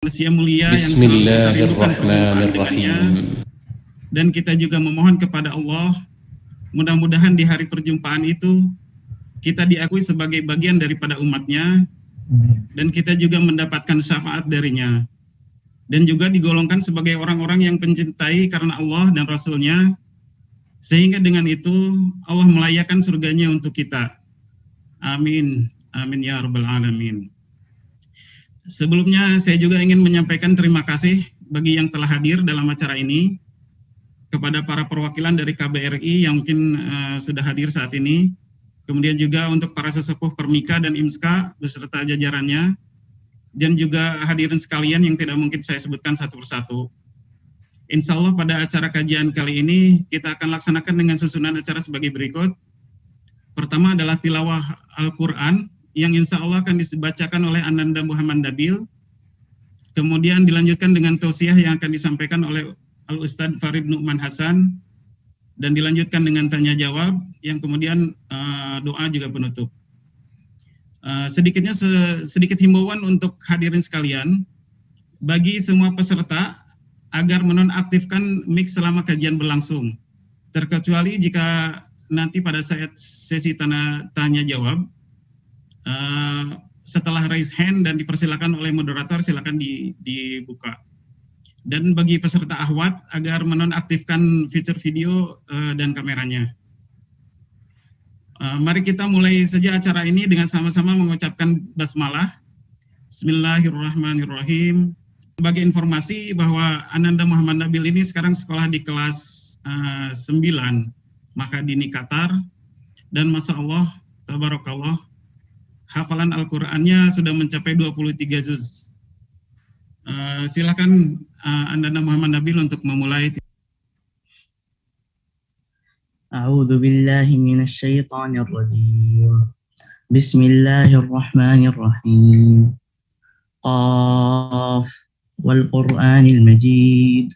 manusia mulia yang selalu kita rindukan perjumpaan dengannya. Dan kita juga memohon kepada Allah, mudah-mudahan di hari perjumpaan itu kita diakui sebagai bagian daripada umatnya, dan kita juga mendapatkan syafaat darinya, dan juga digolongkan sebagai orang-orang yang mencintai karena Allah dan Rasul-Nya, sehingga dengan itu Allah melayakkan surganya untuk kita. Amin. Amin ya rabbal alamin. Sebelumnya saya juga ingin menyampaikan terima kasih bagi yang telah hadir dalam acara ini, kepada para perwakilan dari KBRI yang mungkin sudah hadir saat ini, kemudian juga untuk para sesepuh Permika dan IMSKA beserta jajarannya, dan juga hadirin sekalian yang tidak mungkin saya sebutkan satu persatu. Insya Allah pada acara kajian kali ini kita akan laksanakan dengan susunan acara sebagai berikut. Pertama adalah tilawah Al-Quran yang insya Allah akan dibacakan oleh Ananda Muhammad Nabil. Kemudian dilanjutkan dengan tausiah yang akan disampaikan oleh Al-Ustadz Farid Nu'man Hasan, dan dilanjutkan dengan tanya jawab yang kemudian doa juga penutup. Sedikit himbauan untuk hadirin sekalian, bagi semua peserta agar menonaktifkan mic selama kajian berlangsung, terkecuali jika nanti pada saat sesi tanya jawab, setelah raise hand dan dipersilakan oleh moderator, silakan dibuka. Dan bagi peserta ahwat agar menonaktifkan fitur video dan kameranya. Mari kita mulai saja acara ini dengan sama-sama mengucapkan basmalah. Bismillahirrahmanirrahim. Sebagai informasi bahwa Ananda Muhammad Nabil ini sekarang sekolah di kelas 9 Mahadini Qatar, dan Masya Allah, Tabarakallah, hafalan Al-Qur'annya sudah mencapai 23 juz. Silakan Ananda Muhammad Nabil untuk memulai. A'udzu billahi minasy syaithanir rajim. Bismillahirrahmanirrahim. Qaf wal Qur'anil Majid.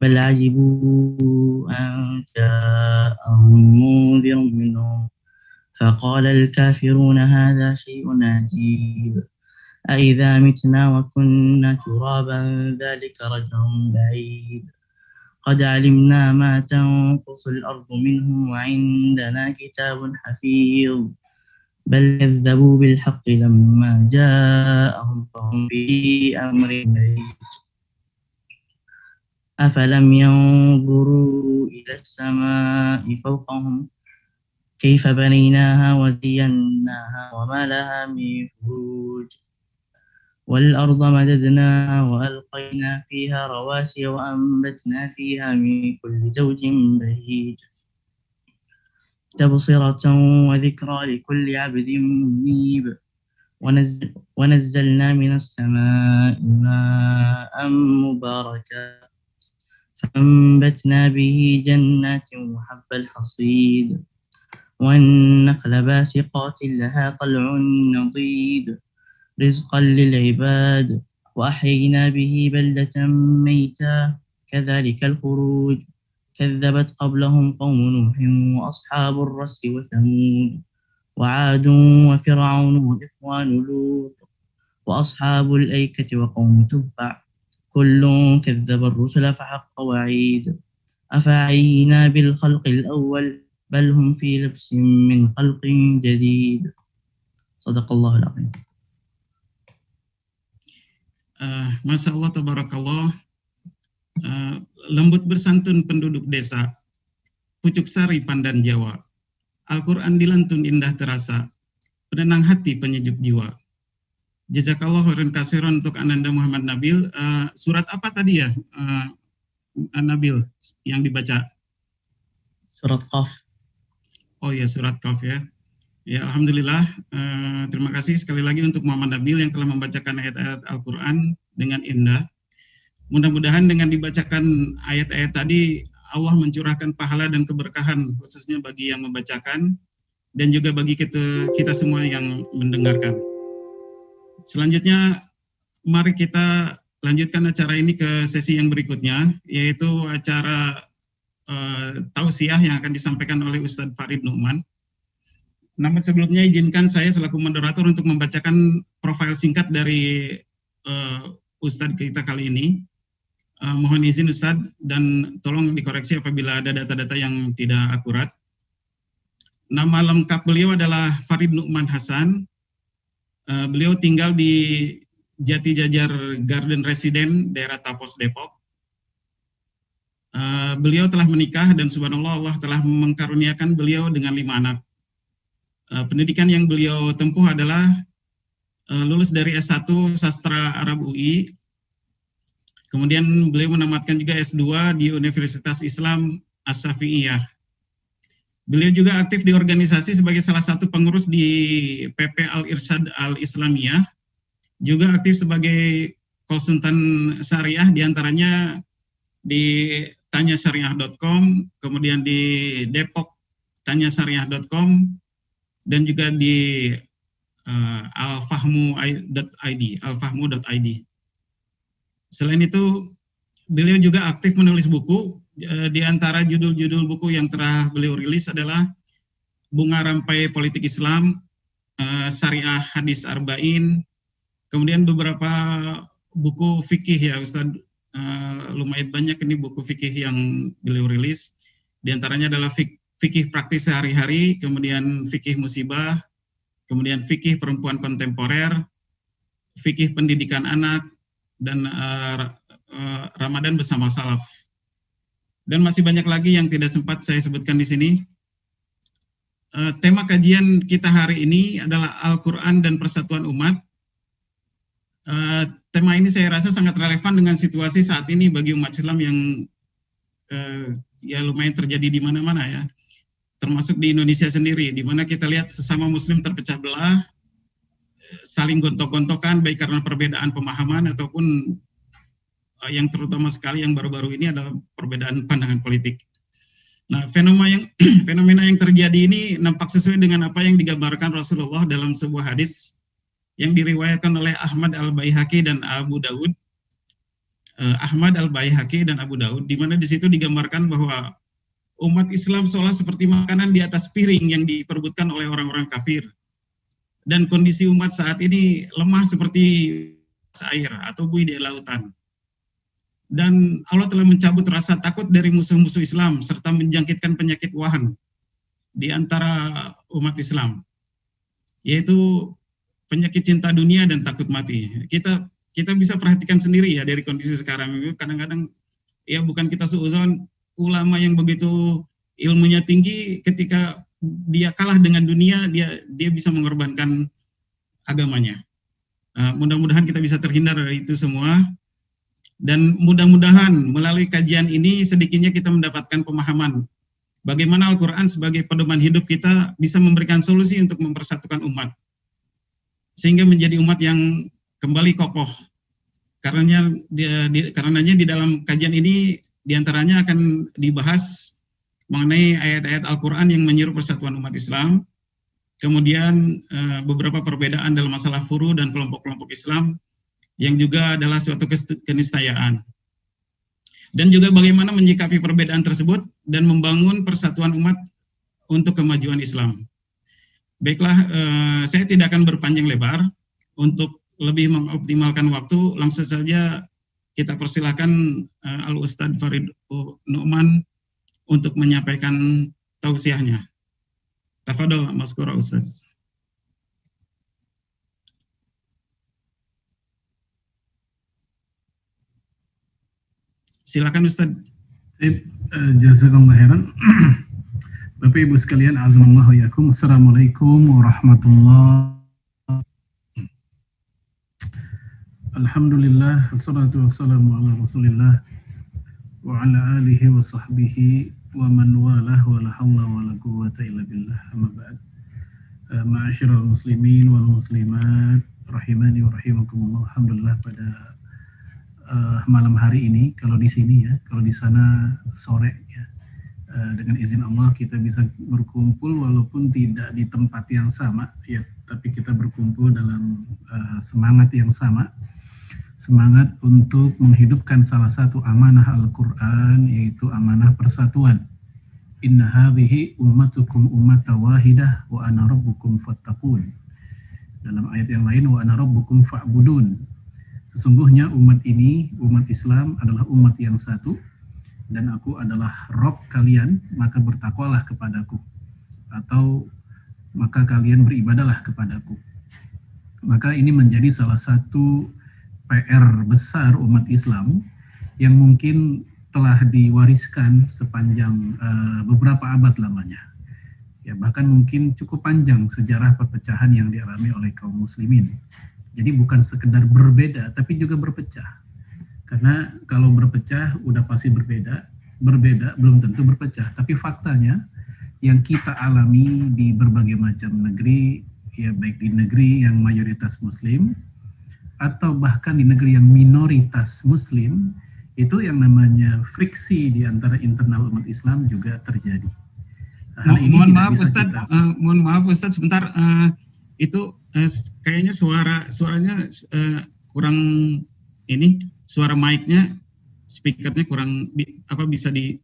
Bal ajibu an ja'ahum munzirun minhum. Faqala al-kafiruna hadha syai'un ajib. أَإِذَا مِتْنَا وَكُنَّا تُرَابًا ذَلِكَ رَجْعٌ بَعِيدٌ قَدْ عَلِمْنَا مَا تَنقُصُ الْأَرْضُ مِنْهُمْ وَعِندَنَا كِتَابٌ حَفِيظٌ بَلْ كَذَّبُوا بِالْحَقِّ لَمَّا جَاءَهُمْ فَهُمْ فِي أَمْرٍ مُّرِيبٍ أَفَلَمْ يَنظُرُوا إِلَى السَّمَاءِ فَوْقَهُمْ كَيْفَ بَنَيْنَاهَا وَزَيَّنَّاهَا وَمَا لَهَا مِن فُرُوجٍ وَالْأَرْضَ مَدَدْنَاهَا وَأَلْقَيْنَا فِيهَا رَوَاسِيَ وَأَنبَتْنَا فِيهَا مِن كُلِّ زَوْجٍ بَهِيجٍ تَبْصِرَةً وَذِكْرَى لِكُلِّ عَبْدٍ مُنِيبٍ وَنَزَّلْنَا مِنَ السَّمَاءِ مَاءً مُبَارَكًا فَأَنبَتْنَا بِهِ جَنَّاتٍ وَحَبَّ الْحَصِيدِ وَالنَّخْلَ بَاسِقَاتٍ لَهَا طَلْعٌ نَضِيدٌ رزقا للعباد وأحيينا به بلدة ميتا كذلك الخروج كذبت قبلهم قوم نوح وأصحاب الرس وثمود وعاد وفرعون وإخوان لوط وأصحاب الأيكة وقوم تبع كل كذب الرسل فحق وعيد أفعينا بالخلق الأول بل هم في لبس من خلق جديد صدق الله العظيم. Masya Allah, Tabarakallah. Lembut bersantun penduduk desa, pucuk sari pandan Jawa, Al-Quran dilantun indah terasa, penenang hati penyejuk jiwa. Jazakallah khairan katsiran untuk Ananda Muhammad Nabil. Surat apa tadi ya, Nabil, yang dibaca? Surat Qaf. Oh ya, surat Qaf ya. Ya, Alhamdulillah, terima kasih sekali lagi untuk Muhammad Nabil yang telah membacakan ayat-ayat Al-Quran dengan indah. Mudah-mudahan dengan dibacakan ayat-ayat tadi, Allah mencurahkan pahala dan keberkahan, khususnya bagi yang membacakan, dan juga bagi kita semua yang mendengarkan. Selanjutnya, mari kita lanjutkan acara ini ke sesi yang berikutnya, yaitu acara tausiah yang akan disampaikan oleh Ustadz Farid Nu'man. Namun sebelumnya izinkan saya selaku moderator untuk membacakan profil singkat dari Ustadz kita kali ini. Mohon izin Ustadz dan tolong dikoreksi apabila ada data-data yang tidak akurat. Nama lengkap beliau adalah Farid Nu'man Hasan. Beliau tinggal di Jati Jajar Garden Resident, daerah Tapos, Depok. Beliau telah menikah dan subhanallah Allah telah mengkaruniakan beliau dengan 5 anak. Pendidikan yang beliau tempuh adalah lulus dari S1 Sastra Arab UI. Kemudian beliau menamatkan juga S2 di Universitas Islam As-Syafi'iyah. Beliau juga aktif di organisasi sebagai salah satu pengurus di PP Al-Irsyad Al-Islamiyah. Juga aktif sebagai konsultan syariah, diantaranya di tanyasyariah.com, kemudian di Depok tanyasyariah.com, dan juga di alfahmu.id. Selain itu, beliau juga aktif menulis buku. Di antara judul-judul buku yang telah beliau rilis adalah Bunga Rampai Politik Islam, Syariah Hadis Arba'in, kemudian beberapa buku fikih ya Ustadz. Lumayan banyak ini buku fikih yang beliau rilis. Di antaranya adalah fikih praktis sehari-hari, kemudian fikih musibah, kemudian fikih perempuan kontemporer, fikih pendidikan anak, dan Ramadan bersama salaf. Dan masih banyak lagi yang tidak sempat saya sebutkan di sini. Tema kajian kita hari ini adalah Al-Quran dan Persatuan Umat. Tema ini saya rasa sangat relevan dengan situasi saat ini bagi umat Islam yang ya lumayan terjadi di mana-mana ya, termasuk di Indonesia sendiri, di mana kita lihat sesama Muslim terpecah belah, saling gontok-gontokan baik karena perbedaan pemahaman ataupun yang terutama sekali yang baru-baru ini adalah perbedaan pandangan politik. Nah, fenomena yang terjadi ini nampak sesuai dengan apa yang digambarkan Rasulullah dalam sebuah hadis yang diriwayatkan oleh Ahmad Al-Baihaqi dan Abu Daud. Ahmad Al-Baihaqi dan Abu Daud, di mana di situ digambarkan bahwa umat Islam seolah seperti makanan di atas piring yang diperebutkan oleh orang-orang kafir. Dan kondisi umat saat ini lemah seperti air atau buih di lautan. Dan Allah telah mencabut rasa takut dari musuh-musuh Islam serta menjangkitkan penyakit wahan di antara umat Islam, yaitu penyakit cinta dunia dan takut mati. Kita bisa perhatikan sendiri ya dari kondisi sekarang. Kadang-kadang ya bukan kita suuzon, ulama yang begitu ilmunya tinggi, ketika dia kalah dengan dunia, dia bisa mengorbankan agamanya. Mudah-mudahan kita bisa terhindar dari itu semua, dan mudah-mudahan melalui kajian ini sedikitnya kita mendapatkan pemahaman bagaimana Al-Quran sebagai pedoman hidup kita bisa memberikan solusi untuk mempersatukan umat, sehingga menjadi umat yang kembali kokoh. Karenanya di dalam kajian ini diantaranya akan dibahas mengenai ayat-ayat Al-Quran yang menyeru persatuan umat Islam, kemudian beberapa perbedaan dalam masalah furu dan kelompok-kelompok Islam yang juga adalah suatu keniscayaan, dan juga bagaimana menyikapi perbedaan tersebut dan membangun persatuan umat untuk kemajuan Islam. Baiklah, saya tidak akan berpanjang lebar. Untuk lebih mengoptimalkan waktu, langsung saja kita persilahkan Al-Ustadz Farid Nu'man untuk menyampaikan tausiahnya. Tafadhol Maskura Ustadz. Silakan Ustadz. Jazakallah khairan. Bapak Ibu sekalian, azamallahu yakum. Assalamualaikum warahmatullahi wabarakatuh. Alhamdulillah, wassalatu wassalamu ala Rasulillah wa ala alihi wa sahbihi wa man walah wa la hawla wa la quwwata illa billah. Amma ba'd. Ma'asyiral muslimin wal muslimat rahimani wa rahimakumullah. Alhamdulillah pada malam hari ini, kalau di sini ya, kalau di sana sore ya, dengan izin Allah kita bisa berkumpul walaupun tidak di tempat yang sama ya, tapi kita berkumpul dalam semangat yang sama, semangat untuk menghidupkan salah satu amanah Al-Quran, yaitu amanah persatuan. Inna hadhihi ummatukum ummatan wahidah wa ana rabbukum fattaqun. Dalam ayat yang lain, wa ana rabbukum fa'budun. sesungguhnya umat ini, umat Islam adalah umat yang satu, dan aku adalah Rob kalian, maka bertakwalah kepadaku, atau maka kalian beribadahlah kepadaku. Maka ini menjadi salah satu PR besar umat Islam yang mungkin telah diwariskan sepanjang beberapa abad lamanya. Ya, bahkan mungkin cukup panjang sejarah perpecahan yang dialami oleh kaum muslimin. Jadi bukan sekedar berbeda, tapi juga berpecah. Karena kalau berpecah udah pasti berbeda belum tentu berpecah. Tapi faktanya yang kita alami di berbagai macam negeri, ya baik di negeri yang mayoritas muslim atau bahkan di negeri yang minoritas muslim, itu yang namanya friksi di antara internal umat Islam juga terjadi. Mohon maaf Ustadz, sebentar, itu kayaknya suaranya kurang ini, suara mic-nya, speakernya kurang bisa di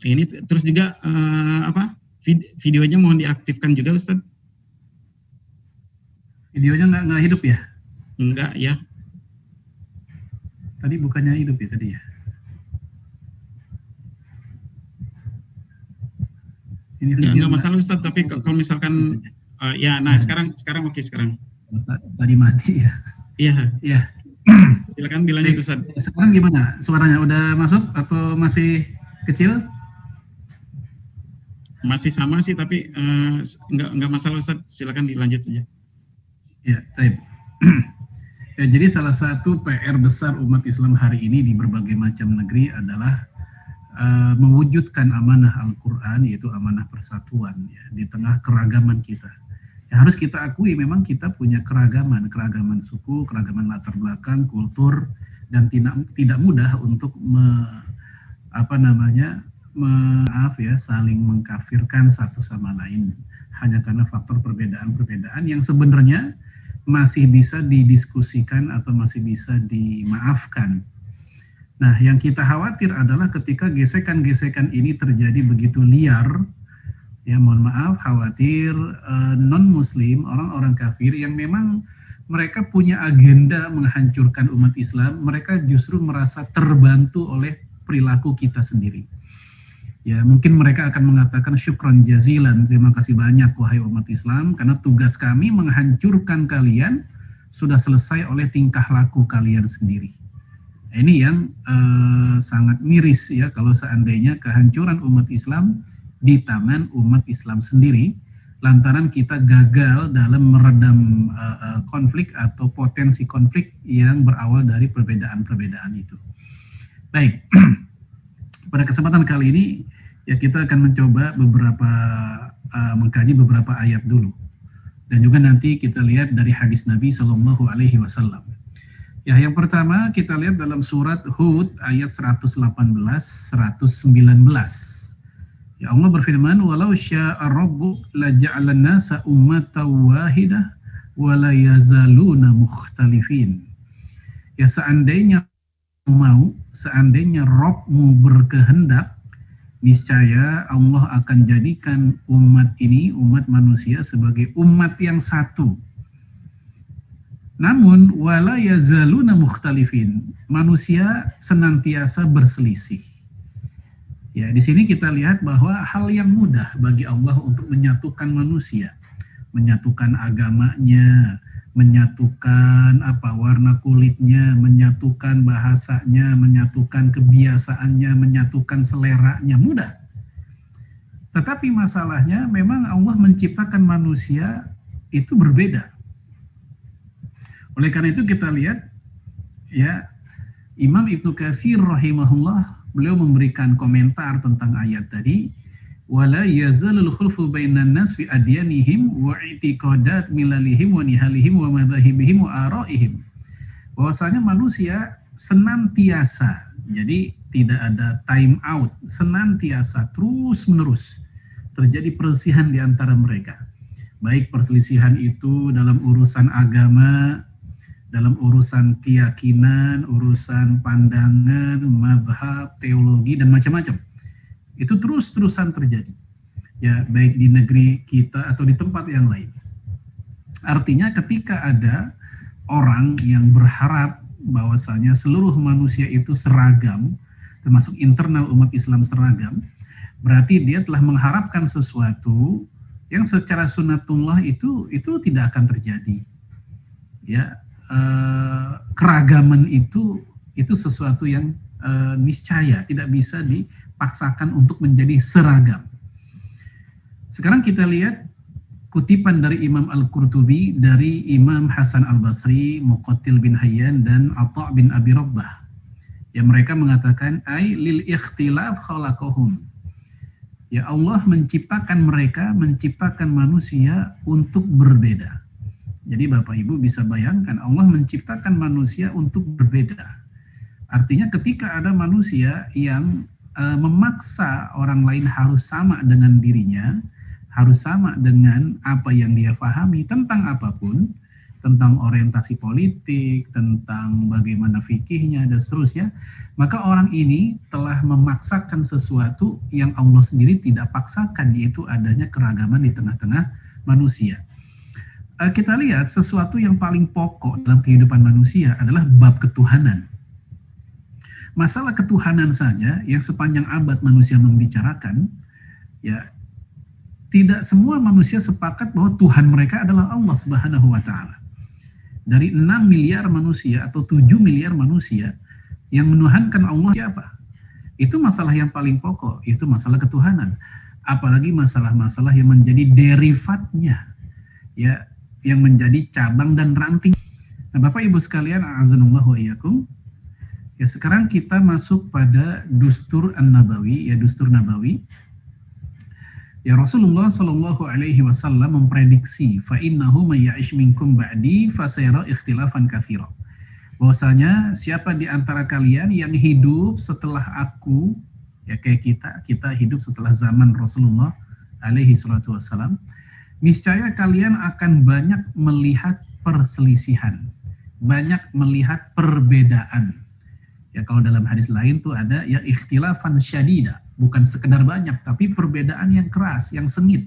ini, terus juga videonya mohon diaktifkan juga Ustadz. Videonya nggak hidup ya? Enggak ya. Tadi bukannya hidup ya tadi ya? Enggak masalah Ustaz, tapi kalau misalkan ya, nah sekarang oke sekarang. Tadi mati ya? Iya. Iya. Silakan dilanjut Ustaz. Sekarang gimana? Suaranya udah masuk atau masih kecil? Masih sama sih, tapi enggak masalah Ustaz. Silakan dilanjut saja. Ya, baik. Ya, jadi salah satu PR besar umat Islam hari ini di berbagai macam negeri adalah mewujudkan amanah Al-Quran, yaitu amanah persatuan ya, di tengah keragaman kita. Ya, harus kita akui memang kita punya keragaman suku, keragaman latar belakang, kultur, dan tidak mudah untuk saling mengkafirkan satu sama lain hanya karena faktor perbedaan-perbedaan yang sebenarnya masih bisa didiskusikan atau masih bisa dimaafkan. Nah, yang kita khawatir adalah ketika gesekan-gesekan ini terjadi begitu liar, ya mohon maaf, khawatir non-muslim, orang-orang kafir yang memang mereka punya agenda menghancurkan umat Islam, mereka justru merasa terbantu oleh perilaku kita sendiri. Ya, mungkin mereka akan mengatakan syukran jazilan, terima kasih banyak wahai umat Islam, karena tugas kami menghancurkan kalian sudah selesai oleh tingkah laku kalian sendiri. Ini yang sangat miris ya, kalau seandainya kehancuran umat Islam di tangan umat Islam sendiri, lantaran kita gagal dalam meredam konflik atau potensi konflik yang berawal dari perbedaan-perbedaan itu. Baik, pada kesempatan kali ini ya kita akan mencoba mengkaji beberapa ayat dulu, dan juga nanti kita lihat dari hadis Nabi Shallallahu Alaihi Wasallam. Ya, yang pertama kita lihat dalam surat Hud ayat 118, 119. Ya, Allah berfirman, "Walau syaa rabbuk laja'alan nasa ummatan wahidah wa la yazaluna mukhtalifin." Ya, seandainya Rabbmu berkehendak, niscaya Allah akan jadikan umat ini, umat manusia, sebagai umat yang satu. Namun wala yazaluna mukhtalifin, manusia senantiasa berselisih. Ya, di sini kita lihat bahwa hal yang mudah bagi Allah untuk menyatukan manusia, menyatukan agamanya, menyatukan warna kulitnya, menyatukan bahasanya, menyatukan kebiasaannya, menyatukan seleranya, mudah. Tetapi masalahnya memang Allah menciptakan manusia itu berbeda. Oleh karena itu kita lihat ya, Imam Ibnu Katsir rahimahullah, beliau memberikan komentar tentang ayat tadi, wala yazalul khulfu bainan nas fi adyanihim wa i'tiqadat milalihim wa nihalihim wa madhahibihim wa araihim. Bahwasanya manusia senantiasa, jadi tidak ada time out, senantiasa terus menerus terjadi perselisihan di antara mereka. Baik perselisihan itu dalam urusan agama, dalam urusan keyakinan, urusan pandangan, mazhab, teologi, dan macam-macam. Itu terus-terusan terjadi. Ya, baik di negeri kita atau di tempat yang lain. Artinya ketika ada orang yang berharap bahwasanya seluruh manusia itu seragam, termasuk internal umat Islam seragam, berarti dia telah mengharapkan sesuatu yang secara sunnatullah itu tidak akan terjadi. Ya, keragaman itu sesuatu yang niscaya tidak bisa dipaksakan untuk menjadi seragam. Sekarang kita lihat kutipan dari Imam Al-Qurtubi dari Imam Hasan Al-Basri, Muqattil bin Hayyan, dan Atha' bin Abi Rabbah. Ya, mereka mengatakan, ai lil ikhtilaf khalaqahum. Ya, Allah menciptakan mereka, menciptakan manusia untuk berbeda. Jadi Bapak Ibu bisa bayangkan, Allah menciptakan manusia untuk berbeda. Artinya ketika ada manusia yang memaksa orang lain harus sama dengan dirinya, harus sama dengan apa yang dia pahami tentang apapun, tentang orientasi politik, tentang bagaimana fikihnya, dan seterusnya, maka orang ini telah memaksakan sesuatu yang Allah sendiri tidak paksakan, yaitu adanya keragaman di tengah-tengah manusia. Kita lihat sesuatu yang paling pokok dalam kehidupan manusia adalah bab ketuhanan. Masalah ketuhanan saja yang sepanjang abad manusia membicarakan, ya, tidak semua manusia sepakat bahwa Tuhan mereka adalah Allah Subhanahu wa Ta'ala. Dari 6 miliar manusia atau 7 miliar manusia, yang menuhankan Allah siapa? Itu masalah yang paling pokok, itu masalah ketuhanan. Apalagi masalah-masalah yang menjadi derivatnya, ya, yang menjadi cabang dan ranting. Nah, Bapak Ibu sekalian, a'azanullah wa iyyakum. Ya, sekarang kita masuk pada Dustur An-Nabawi, ya, Dustur Nabawi. Ya, Rasulullah Shallallahu Alaihi Wasallam memprediksi, fa innahu may ya'ish minkum ba'di fasayara ikhtilafan katsira. Bahwasanya siapa di antara kalian yang hidup setelah aku, ya kayak kita hidup setelah zaman Rasulullah Alaihi Wasallam, niscaya kalian akan banyak melihat perselisihan, banyak melihat perbedaan. Ya, kalau dalam hadis lain tuh ada ya ikhtilafan syadida. Bukan sekedar banyak, tapi perbedaan yang keras, yang sengit.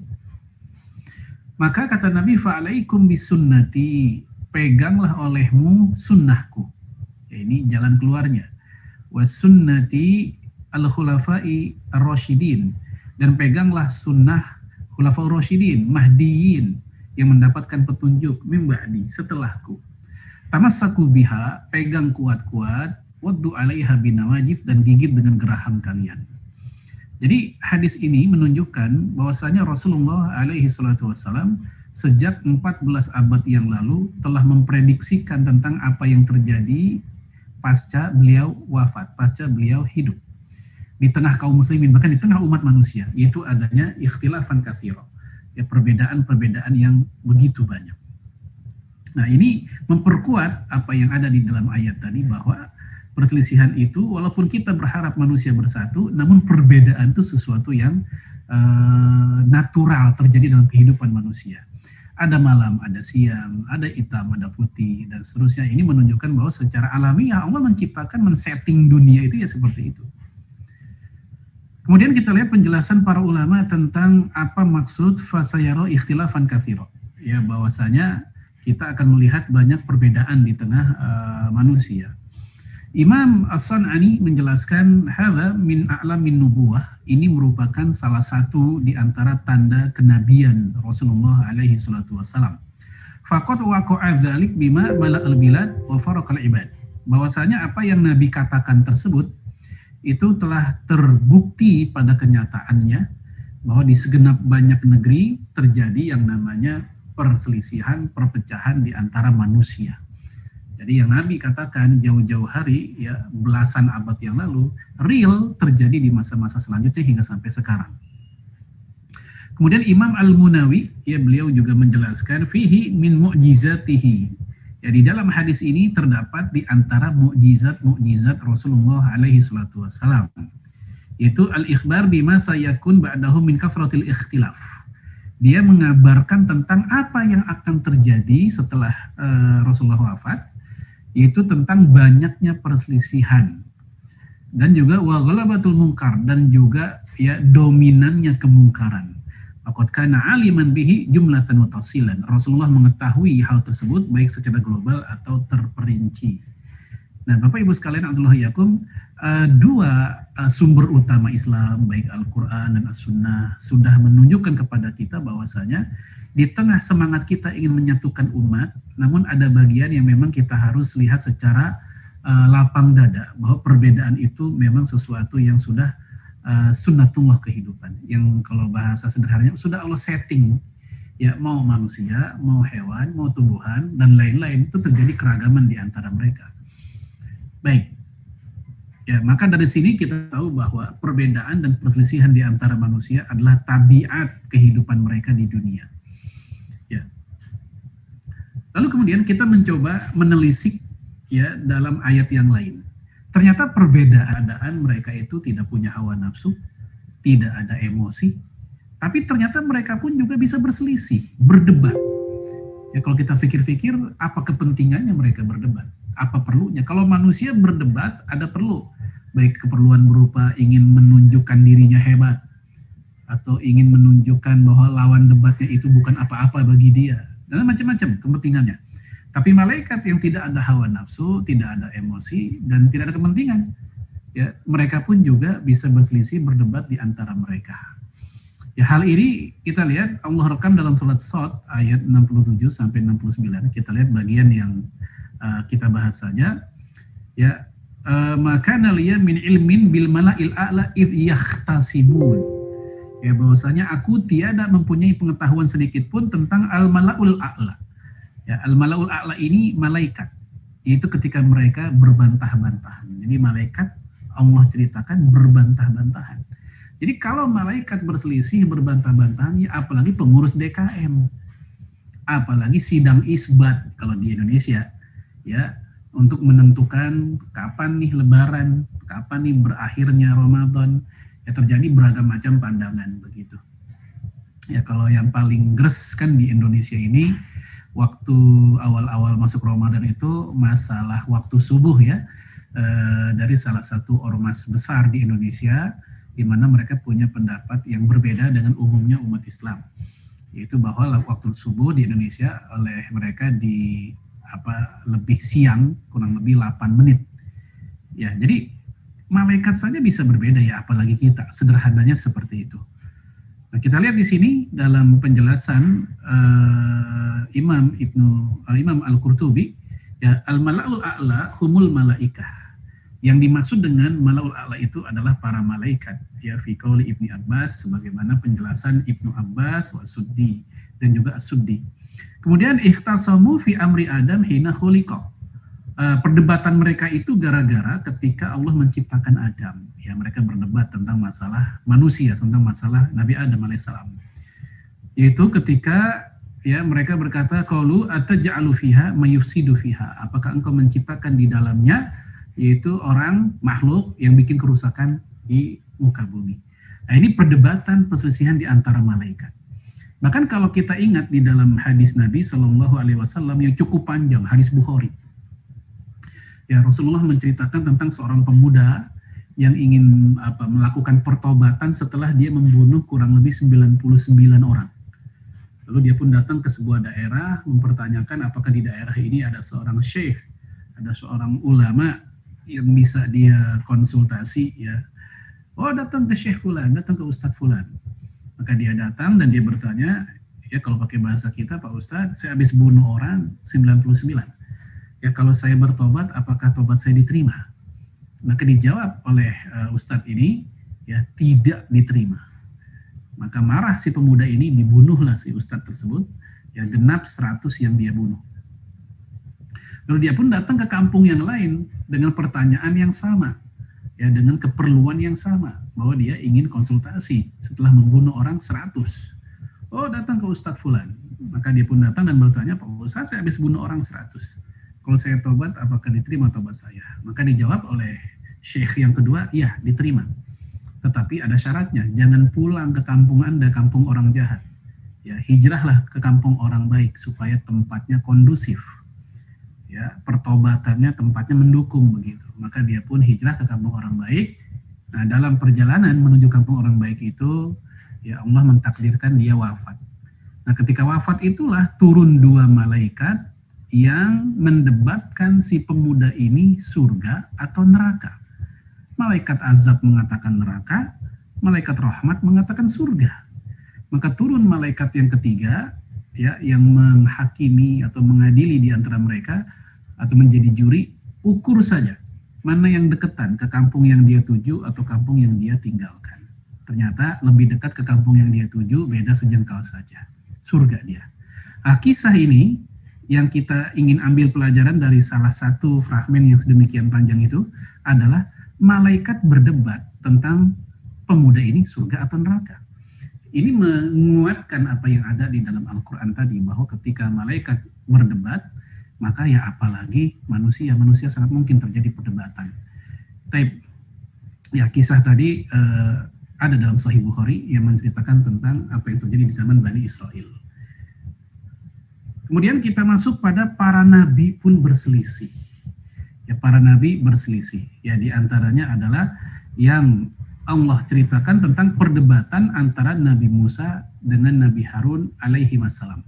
Maka kata Nabi, fa'alaikum bisunnati, peganglah olehmu sunnahku. Ya, ini jalan keluarnya. Wa sunnati al-khulafai ar-rasyidin, dan peganglah sunnah khulafai ar-rasyidin, mahdiyin, yang mendapatkan petunjuk min ba'di, setelahku. Tamassaku biha, pegang kuat-kuat, waddu 'alaiha binawajif, dan gigit dengan geraham kalian. Jadi hadis ini menunjukkan bahwasanya Rasulullah Alaihi Wasallam sejak 14 abad yang lalu telah memprediksikan tentang apa yang terjadi pasca beliau wafat, pasca beliau hidup di tengah kaum muslimin, bahkan di tengah umat manusia, yaitu adanya ikhtilafan katsira, ya, perbedaan-perbedaan yang begitu banyak. Nah, ini memperkuat apa yang ada di dalam ayat tadi, bahwa perselisihan itu, walaupun kita berharap manusia bersatu, namun perbedaan itu sesuatu yang natural terjadi dalam kehidupan manusia. Ada malam, ada siang, ada hitam, ada putih, dan seterusnya. Ini menunjukkan bahwa secara alamiah Allah menciptakan, men-setting dunia itu ya seperti itu. Kemudian kita lihat penjelasan para ulama tentang apa maksud fasayaro ikhtilafan katsira. Ya, bahwasanya kita akan melihat banyak perbedaan di tengah manusia. Imam As-San'ani menjelaskan, hadza min a'lamin nubuwah, ini merupakan salah satu di antara tanda kenabian Rasulullah Alaihi Wasallam. Faqad waqa'a dzalik bima mala'al bilad wa faraqal ibad. Bahwasanya apa yang Nabi katakan tersebut itu telah terbukti pada kenyataannya, bahwa di segenap banyak negeri terjadi yang namanya perselisihan, perpecahan di antara manusia. Jadi yang Nabi katakan jauh-jauh hari, ya belasan abad yang lalu, real terjadi di masa-masa selanjutnya hingga sampai sekarang. Kemudian Imam Al-Munawi, ya beliau juga menjelaskan, fihi min mu'jizatihi. Ya, di dalam hadis ini terdapat di antara mukjizat Rasulullah Alaihi Wasallam, yaitu al-ikhbar bima sayakun ba'dahu min kafratil ikhtilaf. Dia mengabarkan tentang apa yang akan terjadi setelah Rasulullah wafat, yaitu tentang banyaknya perselisihan, dan juga wa ghalabatul munkar, dan juga ya dominannya kemungkaran. Faqad kana aliman bihi jumlatan wa tafsilan. Rasulullah mengetahui hal tersebut baik secara global atau terperinci. Nah, Bapak Ibu sekalian, dua sumber utama Islam, baik Al-Quran dan As-Sunnah, sudah menunjukkan kepada kita bahwasanya di tengah semangat kita ingin menyatukan umat, namun ada bagian yang memang kita harus lihat secara lapang dada, bahwa perbedaan itu memang sesuatu yang sudah sunnatullah kehidupan, yang kalau bahasa sederhananya sudah Allah setting, ya mau manusia, mau hewan, mau tumbuhan, dan lain-lain, itu terjadi keragaman di antara mereka. Baik, ya maka dari sini kita tahu bahwa perbedaan dan perselisihan di antara manusia adalah tabiat kehidupan mereka di dunia. Ya. Lalu kemudian kita mencoba menelisik ya dalam ayat yang lain. Ternyata perbedaan mereka itu tidak punya hawa nafsu, tidak ada emosi, tapi ternyata mereka pun juga bisa berselisih, berdebat. Ya kalau kita pikir-pikir, apa kepentingannya mereka berdebat? Apa perlunya? Kalau manusia berdebat, ada perlu. Baik keperluan berupa ingin menunjukkan dirinya hebat, atau ingin menunjukkan bahwa lawan debatnya itu bukan apa-apa bagi dia. Dan macam-macam kepentingannya. Tapi malaikat yang tidak ada hawa nafsu, tidak ada emosi, dan tidak ada kepentingan, ya mereka pun juga bisa berselisih, berdebat di antara mereka. Ya hal ini kita lihat Allah rekam dalam surat Shad ayat 67 sampai 69. Kita lihat bagian yang kita bahas saja. Ya, maka naliya min ilmin bil mala'il a'la id yahtasimun. Ya bahwasanya aku tiada mempunyai pengetahuan sedikit pun tentang al mala'ul a'la. Ya, al-mala'ul a'la ini malaikat. Yaitu ketika mereka berbantah-bantahan. Jadi malaikat Allah ceritakan berbantah-bantahan. Jadi kalau malaikat berselisih, berbantah-bantahan, ya apalagi pengurus DKM. Apalagi sidang isbat kalau di Indonesia. Ya, untuk menentukan kapan nih lebaran, kapan nih berakhirnya Ramadan. Ya terjadi beragam macam pandangan begitu. Ya kalau yang paling gres kan di Indonesia ini, waktu awal-awal masuk Ramadan itu masalah waktu subuh ya, dari salah satu ormas besar di Indonesia, di mana mereka punya pendapat yang berbeda dengan umumnya umat Islam, yaitu bahwa waktu subuh di Indonesia oleh mereka lebih siang, kurang lebih 8 menit. Ya, jadi malaikat saja bisa berbeda ya, apalagi kita. Sederhananya seperti itu. Nah, kita lihat di sini dalam penjelasan Imam Al-Qurtubi, ya al-mala'ul a'la humul malaikah. Yang dimaksud dengan mala'ul a'la itu adalah para malaikat. Ya fi qauli Ibnu Abbas, sebagaimana penjelasan Ibnu Abbas wa Suddi dan juga As-Suddi. Kemudian ikhtasamu fi amri Adam hina khuliqa. Perdebatan mereka itu gara-gara ketika Allah menciptakan Adam. Ya, mereka berdebat tentang masalah manusia, tentang masalah Nabi Adam alaihissalam. Yaitu ketika ya mereka berkata, qalu ataj'alu fiha mayufsidu fiha. Apakah engkau menciptakan di dalamnya yaitu orang makhluk yang bikin kerusakan di muka bumi. Nah, ini perdebatan perselisihan di antara malaikat. Bahkan kalau kita ingat di dalam hadis Nabi Shallallahu Alaihi Wasallam yang cukup panjang, hadis Bukhari, ya Rasulullah menceritakan tentang seorang pemuda yang ingin melakukan pertobatan setelah dia membunuh kurang lebih 99 orang. Lalu dia pun datang ke sebuah daerah mempertanyakan apakah di daerah ini ada seorang syekh, ada seorang ulama yang bisa dia konsultasi ya. Oh, datang ke Syekh Fulan, datang ke Ustadz Fulan. Maka dia datang dan dia bertanya, ya kalau pakai bahasa kita, Pak Ustadz, saya habis bunuh orang 99. Ya kalau saya bertobat, apakah tobat saya diterima? Maka dijawab oleh Ustadz ini, ya tidak diterima. Maka marah si pemuda ini, dibunuhlah si Ustadz tersebut, ya genap 100 yang dia bunuh. Lalu dia pun datang ke kampung yang lain dengan pertanyaan yang sama. Ya dengan keperluan yang sama, bahwa dia ingin konsultasi setelah membunuh orang 100. Oh, datang ke Ustadz Fulan. Maka dia pun datang dan bertanya, Pak Ustadz, saya habis bunuh orang 100. Kalau saya tobat, apakah diterima tobat saya? Maka dijawab oleh syekh yang kedua, iya diterima. Tetapi ada syaratnya, jangan pulang ke kampung Anda, kampung orang jahat. Ya, hijrahlah ke kampung orang baik supaya tempatnya kondusif. Ya, pertobatannya tempatnya mendukung begitu. Maka dia pun hijrah ke kampung orang baik. Nah, dalam perjalanan menuju kampung orang baik itu, ya Allah mentakdirkan dia wafat. Nah, ketika wafat itulah turun 2 malaikat yang mendebatkan si pemuda ini surga atau neraka. Malaikat azab mengatakan neraka, malaikat rahmat mengatakan surga. Maka turun malaikat yang ketiga, ya, yang menghakimi atau mengadili di antara mereka atau menjadi juri. Ukur saja mana yang deketan ke kampung yang dia tuju atau kampung yang dia tinggalkan. Ternyata lebih dekat ke kampung yang dia tuju, beda sejengkal saja. Surga dia. Nah, kisah ini yang kita ingin ambil pelajaran dari salah satu fragmen yang sedemikian panjang itu adalah malaikat berdebat tentang pemuda ini surga atau neraka. Ini menguatkan apa yang ada di dalam Al-Quran tadi, bahwa ketika malaikat berdebat, maka ya apalagi manusia sangat mungkin terjadi perdebatan. Ya, kisah tadi ada dalam Sahih Bukhari yang menceritakan tentang apa yang terjadi di zaman Bani Israel. Kemudian kita masuk pada para nabi pun berselisih. Ya, para nabi berselisih. Ya, di antaranya adalah yang Allah ceritakan tentang perdebatan antara Nabi Musa dengan Nabi Harun alaihi wassalam.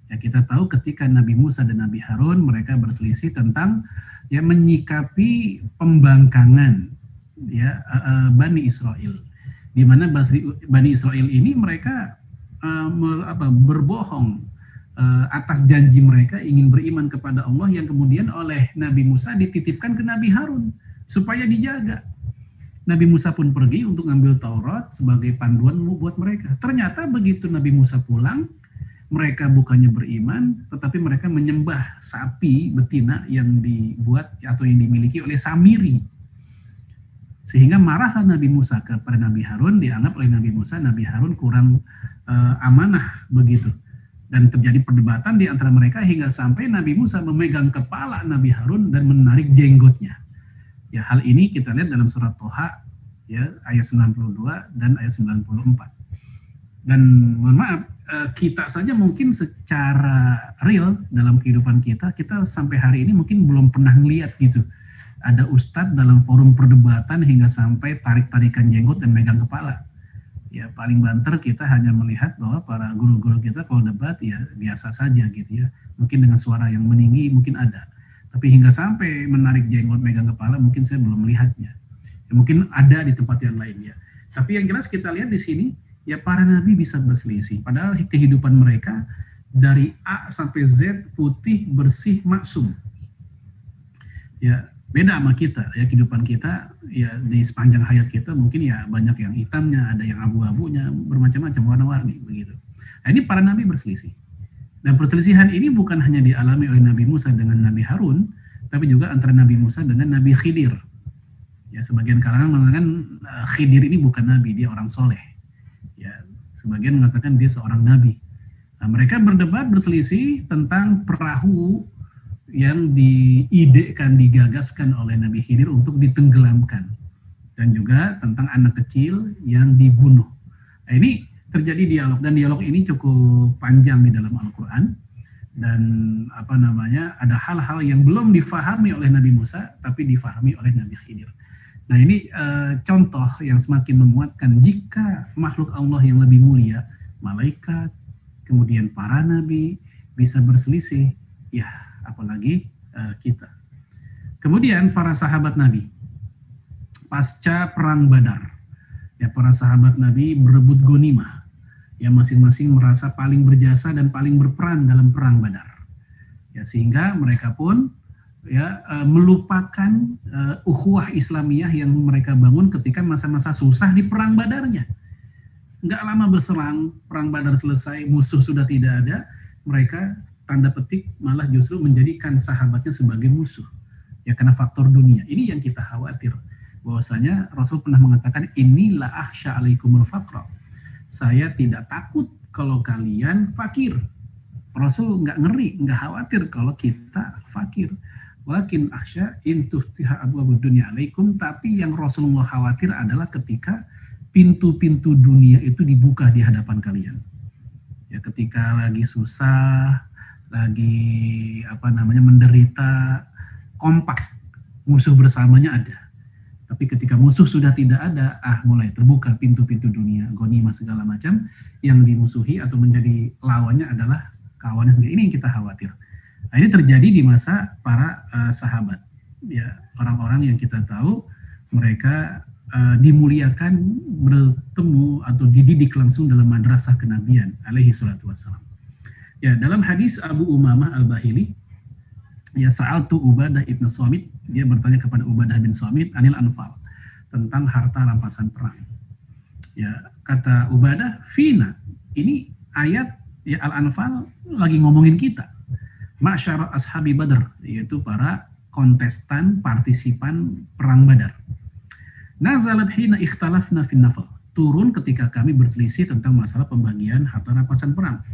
Ya, kita tahu ketika Nabi Musa dan Nabi Harun mereka berselisih tentang ya menyikapi pembangkangan ya Bani Israel, di mana Bani Israel ini mereka berbohong atas janji mereka ingin beriman kepada Allah yang kemudian oleh Nabi Musa dititipkan ke Nabi Harun supaya dijaga. Nabi Musa pun pergi untuk ngambil Taurat sebagai panduan buat mereka. Ternyata begitu Nabi Musa pulang, mereka bukannya beriman, tetapi mereka menyembah sapi betina yang dibuat atau yang dimiliki oleh Samiri. Sehingga marahlah Nabi Musa kepada Nabi Harun, dianggap oleh Nabi Musa, Nabi Harun kurang amanah begitu. Dan terjadi perdebatan di antara mereka hingga sampai Nabi Musa memegang kepala Nabi Harun dan menarik jenggotnya. Ya, hal ini kita lihat dalam surat Toha ya ayat 92 dan ayat 94. Dan mohon maaf, kita saja mungkin secara real dalam kehidupan kita sampai hari ini mungkin belum pernah melihat gitu. Ada ustadz dalam forum perdebatan hingga sampai tarik-tarikan jenggot dan megang kepala. Ya, paling banter kita hanya melihat bahwa para guru-guru kita kalau debat ya biasa saja gitu ya. Mungkin dengan suara yang meninggi mungkin ada. Tapi hingga sampai menarik jenggot, megang kepala, mungkin saya belum melihatnya. Ya, mungkin ada di tempat yang lain ya. Tapi yang jelas kita lihat di sini, ya para nabi bisa berselisih. Padahal kehidupan mereka dari A sampai Z putih, bersih, maksum. Ya beda sama kita. Ya kehidupan kita ya di sepanjang hayat kita mungkin ya banyak yang hitamnya, ada yang abu-abunya, bermacam-macam warna-warni begitu. Nah, ini para nabi berselisih. Dan perselisihan ini bukan hanya dialami oleh Nabi Musa dengan Nabi Harun, tapi juga antara Nabi Musa dengan Nabi Khidir. Ya, sebagian kalangan mengatakan Khidir ini bukan nabi, dia orang soleh. Ya, sebagian mengatakan dia seorang nabi. Nah, mereka berdebat berselisih tentang perahu yang diidekan, digagaskan oleh Nabi Khidir untuk ditenggelamkan, dan juga tentang anak kecil yang dibunuh. Nah, ini terjadi dialog, dan dialog ini cukup panjang di dalam Al-Quran, dan ada hal-hal yang belum difahami oleh Nabi Musa tapi difahami oleh Nabi Khidir. Nah, ini contoh yang semakin menguatkan jika makhluk Allah yang lebih mulia, malaikat, kemudian para nabi bisa berselisih, ya apalagi kita. Kemudian para sahabat Nabi pasca perang Badar, ya para sahabat Nabi berebut ghanimah, yang masing-masing merasa paling berjasa dan paling berperan dalam perang Badar. Ya, sehingga mereka pun ya melupakan ukhuwah Islamiyah yang mereka bangun ketika masa-masa susah di perang Badarnya. Nggak lama berselang perang Badar selesai, musuh sudah tidak ada, mereka tanda petik malah justru menjadikan sahabatnya sebagai musuh. Ya karena faktor dunia. Ini yang kita khawatir. Bahwasanya Rasul pernah mengatakan, inilah akhsha alaikumul faqra. Saya tidak takut kalau kalian fakir. Rasul nggak ngeri, nggak khawatir kalau kita fakir. Walakin akhsha in tuftiha abwabud dunya alaikum. Tapi yang Rasulullah khawatir adalah ketika pintu-pintu dunia itu dibuka di hadapan kalian. Ya ketika lagi susah, lagi menderita, kompak, musuh bersamanya ada. Tapi ketika musuh sudah tidak ada, mulai terbuka pintu-pintu dunia, ghanimah segala macam, yang dimusuhi atau menjadi lawannya adalah kawannya sendiri. Ini yang kita khawatir. Nah, ini terjadi di masa para sahabat, ya, orang-orang yang kita tahu mereka dimuliakan, bertemu atau dididik langsung dalam madrasah kenabian alaihi salatu wassalam. Ya, dalam hadis Abu Umamah Al-Bahili, ya, sa'altu Ubadah ibn Samit, dia bertanya kepada Ubadah bin Samit anil anfal, tentang harta rampasan perang. Ya, kata Ubadah, fina, ini ayat ya Al-Anfal lagi ngomongin kita. Ma'syara ashabi Badr, yaitu para kontestan partisipan perang Badar. Nazalat hina ikhtalafna fin nafal, turun ketika kami berselisih tentang masalah pembagian harta rampasan perang.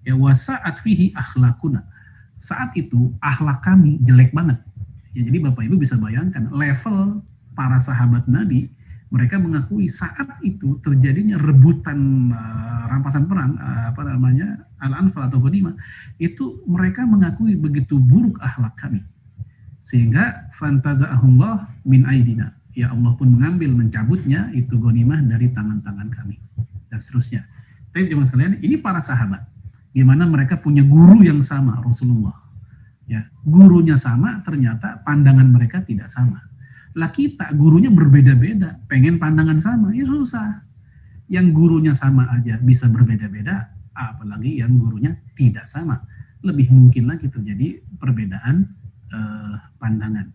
Ya, wasa'at fihi akhlakuna, saat itu akhlak kami jelek banget. Ya, jadi Bapak Ibu bisa bayangkan level para sahabat Nabi, mereka mengakui saat itu terjadinya rebutan rampasan perang, Al-Anfal atau Ghanimah, itu mereka mengakui begitu buruk akhlak kami. Sehingga fantaza'ahullah min aidina, ya Allah pun mengambil, mencabutnya itu Ghanimah dari tangan-tangan kami. Dan seterusnya. Tapi jemaah sekalian, ini para sahabat, di mana mereka punya guru yang sama, Rasulullah. Ya, gurunya sama, ternyata pandangan mereka tidak sama. Lah kita gurunya berbeda-beda, pengen pandangan sama, ya susah. Yang gurunya sama aja bisa berbeda-beda, apalagi yang gurunya tidak sama. Lebih mungkin lagi terjadi perbedaan pandangan.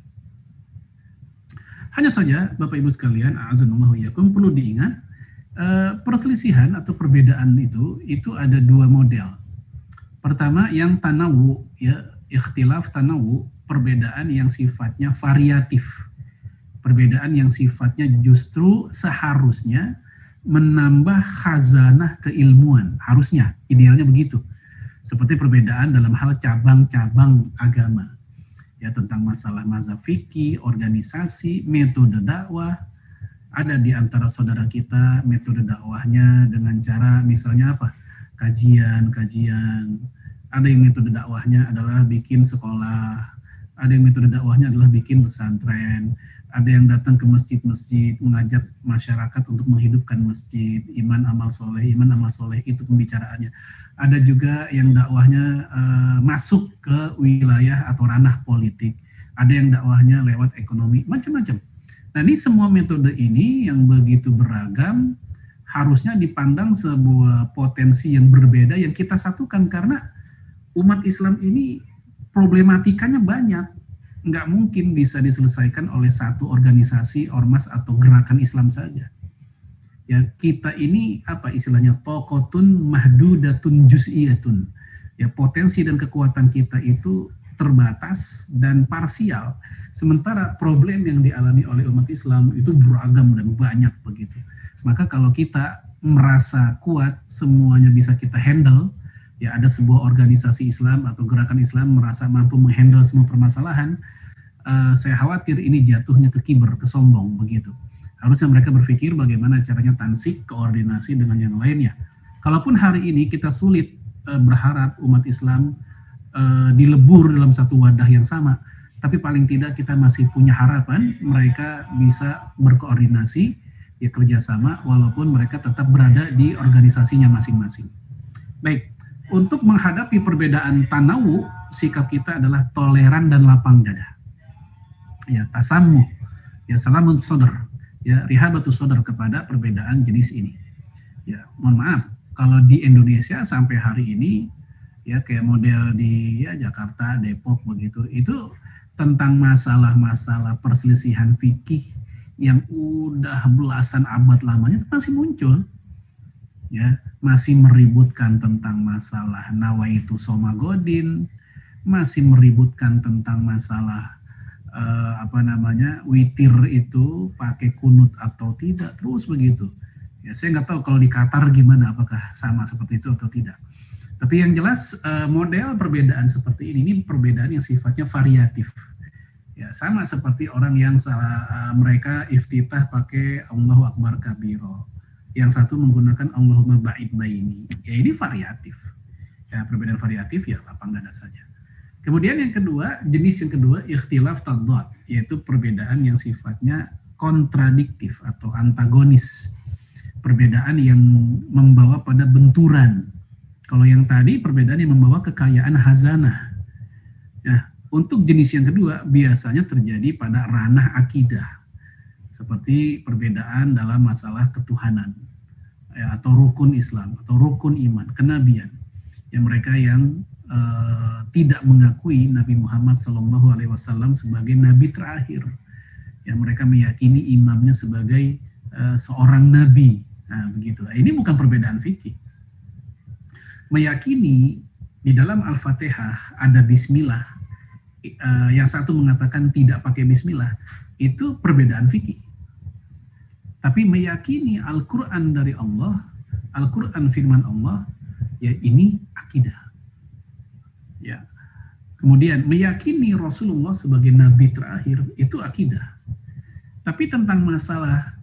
Hanya saja Bapak Ibu sekalian, a'azanallahu iyyakum, perlu diingat perselisihan atau perbedaan itu ada dua model. Pertama yang tanawu, ya, ikhtilaf tanawu, perbedaan yang sifatnya variatif. Perbedaan yang sifatnya justru seharusnya menambah khazanah keilmuan, harusnya, idealnya begitu. Seperti perbedaan dalam hal cabang-cabang agama. Ya, tentang masalah mazhab fikih, organisasi, metode dakwah. Ada di antara saudara kita metode dakwahnya dengan cara misalnya apa? Kajian. Ada yang metode dakwahnya adalah bikin sekolah, ada yang metode dakwahnya adalah bikin pesantren, ada yang datang ke masjid-masjid mengajak masyarakat untuk menghidupkan masjid, iman amal soleh itu pembicaraannya. Ada juga yang dakwahnya masuk ke wilayah atau ranah politik, ada yang dakwahnya lewat ekonomi, macam-macam. Nah, ini semua metode ini yang begitu beragam harusnya dipandang sebuah potensi yang berbeda yang kita satukan, karena umat Islam ini problematikanya banyak, nggak mungkin bisa diselesaikan oleh satu organisasi, ormas atau gerakan Islam saja. Ya, kita ini apa istilahnya, taqatun mahdudatun juz'iyatun. Ya, potensi dan kekuatan kita itu terbatas dan parsial. Sementara problem yang dialami oleh umat Islam itu beragam dan banyak begitu. Maka kalau kita merasa kuat, semuanya bisa kita handle, ya, ada sebuah organisasi Islam atau gerakan Islam merasa mampu menghandle semua permasalahan, saya khawatir ini jatuhnya ke kiber, ke sombong begitu. Harusnya mereka berpikir bagaimana caranya tansik, koordinasi dengan yang lainnya. Kalaupun hari ini kita sulit berharap umat Islam dilebur dalam satu wadah yang sama, tapi paling tidak kita masih punya harapan mereka bisa berkoordinasi, ya, kerjasama, walaupun mereka tetap berada di organisasinya masing-masing. Baik. Untuk menghadapi perbedaan tanawu, sikap kita adalah toleran dan lapang dada. Ya, tasammuh, ya, salamun sodar, ya, rihabatu sodar kepada perbedaan jenis ini. Ya, mohon maaf, kalau di Indonesia sampai hari ini, ya, kayak model di Jakarta, Depok begitu, itu tentang masalah-masalah perselisihan fikih yang udah belasan abad lamanya itu masih muncul. Ya, masih meributkan tentang masalah nawaitu somagodin, masih meributkan tentang masalah witir itu pakai kunut atau tidak, terus begitu. Ya, saya nggak tahu kalau di Qatar gimana, apakah sama seperti itu atau tidak. Tapi yang jelas model perbedaan seperti ini perbedaan yang sifatnya variatif. Ya, sama seperti orang yang mereka iftitah pakai Allahu Akbar kabiro. Yang satu menggunakan Allahumma ba'id baini. Ya, ini variatif. Ya, perbedaan variatif, ya, lapang dada saja. Kemudian yang kedua, jenis yang kedua, ikhtilaf tadad, yaitu perbedaan yang sifatnya kontradiktif atau antagonis. Perbedaan yang membawa pada benturan. Kalau yang tadi perbedaan yang membawa kekayaan hazanah. Ya, untuk jenis yang kedua biasanya terjadi pada ranah akidah, seperti perbedaan dalam masalah ketuhanan, ya, atau rukun Islam atau rukun iman, kenabian. Ya, mereka yang tidak mengakui Nabi Muhammad SAW sebagai nabi terakhir. Ya, mereka meyakini imamnya sebagai seorang nabi. Nah, begitu. Ini bukan perbedaan fikih. Meyakini di dalam Al-Fatihah ada bismillah, yang satu mengatakan tidak pakai bismillah, itu perbedaan fikih. Tapi meyakini Al-Quran dari Allah, Al-Quran firman Allah, ya ini akidah. Ya. Kemudian meyakini Rasulullah sebagai nabi terakhir, itu akidah. Tapi tentang masalah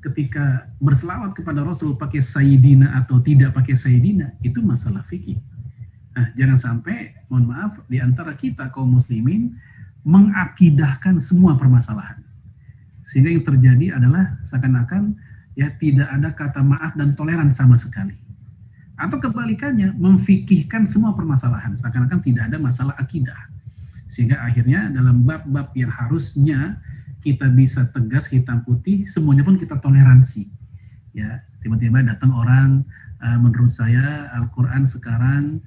ketika berselawat kepada Rasul pakai sayyidina atau tidak pakai sayyidina, itu masalah fikih. Nah, jangan sampai, mohon maaf, di antara kita kaum muslimin mengakidahkan semua permasalahan. Sehingga yang terjadi adalah seakan-akan ya tidak ada kata maaf dan toleran sama sekali. Atau kebalikannya, memfikihkan semua permasalahan, seakan-akan tidak ada masalah akidah. Sehingga akhirnya dalam bab-bab yang harusnya kita bisa tegas hitam putih, semuanya pun kita toleransi. Ya, tiba-tiba datang orang, menurut saya Al-Quran sekarang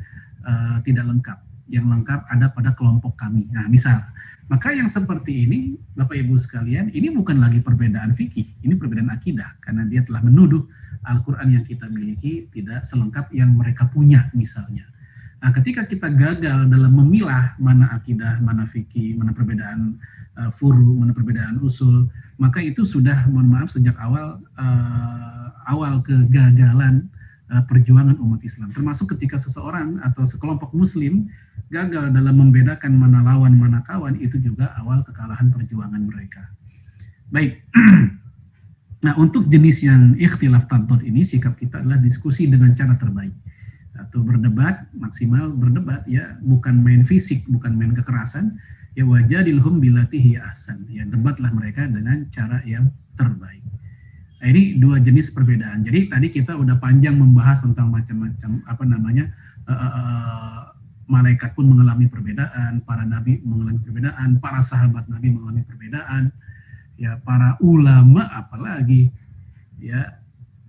tidak lengkap. Yang lengkap ada pada kelompok kami. Nah, misal, maka yang seperti ini, Bapak Ibu sekalian, ini bukan lagi perbedaan fikih, ini perbedaan akidah, karena dia telah menuduh Al-Quran yang kita miliki tidak selengkap yang mereka punya, misalnya. Nah, ketika kita gagal dalam memilah mana akidah, mana fikih, mana perbedaan furu, mana perbedaan usul, maka itu sudah, mohon maaf, sejak awal kegagalan perjuangan umat Islam. Termasuk ketika seseorang atau sekelompok muslim gagal dalam membedakan mana lawan, mana kawan, itu juga awal kekalahan perjuangan mereka. Baik. Nah, untuk jenis yang ikhtilaf tadad ini, sikap kita adalah diskusi dengan cara terbaik. Atau berdebat, maksimal berdebat, ya, bukan main fisik, bukan main kekerasan, ya wajadilhum billati hiya ahsan. Ya, debatlah mereka dengan cara yang terbaik. Nah, ini dua jenis perbedaan. Jadi tadi kita udah panjang membahas tentang macam-macam malaikat pun mengalami perbedaan, para nabi mengalami perbedaan, para sahabat nabi mengalami perbedaan, ya para ulama apalagi, ya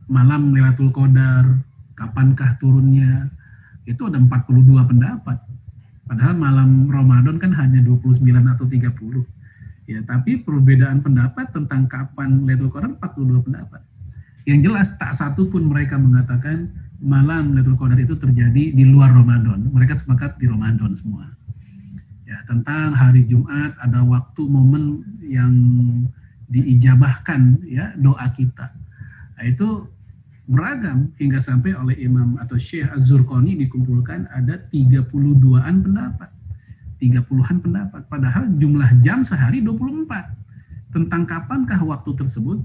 malam Lailatul Qadar, kapankah turunnya, itu ada 42 pendapat. Padahal malam Ramadan kan hanya 29 atau 30. Ya, tapi perbedaan pendapat tentang kapan Lailatul Qadar 42 pendapat. Yang jelas tak satu pun mereka mengatakan malam Lailatul Qadar itu terjadi di luar Ramadan. Mereka sepakat di Ramadan semua. Ya, tentang hari Jumat ada waktu momen yang diijabahkan, ya, doa kita. Nah, itu beragam hingga sampai oleh Imam atau Syekh Az-Zurqani dikumpulkan ada 32-an pendapat. 30-an pendapat. Padahal jumlah jam sehari 24. Tentang kapankah waktu tersebut,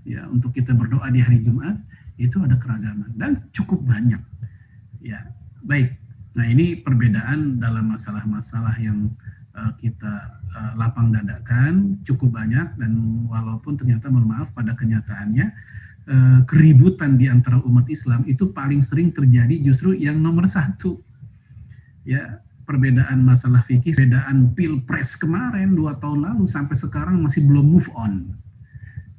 ya, untuk kita berdoa di hari Jumat, itu ada keragaman dan cukup banyak. Ya, baik. Nah, ini perbedaan dalam masalah-masalah yang kita lapang dadakan cukup banyak, dan walaupun ternyata, mohon maaf, pada kenyataannya keributan di antara umat Islam itu paling sering terjadi justru yang nomor satu. Ya, perbedaan masalah fikih, perbedaan pilpres kemarin 2 tahun lalu sampai sekarang masih belum move on.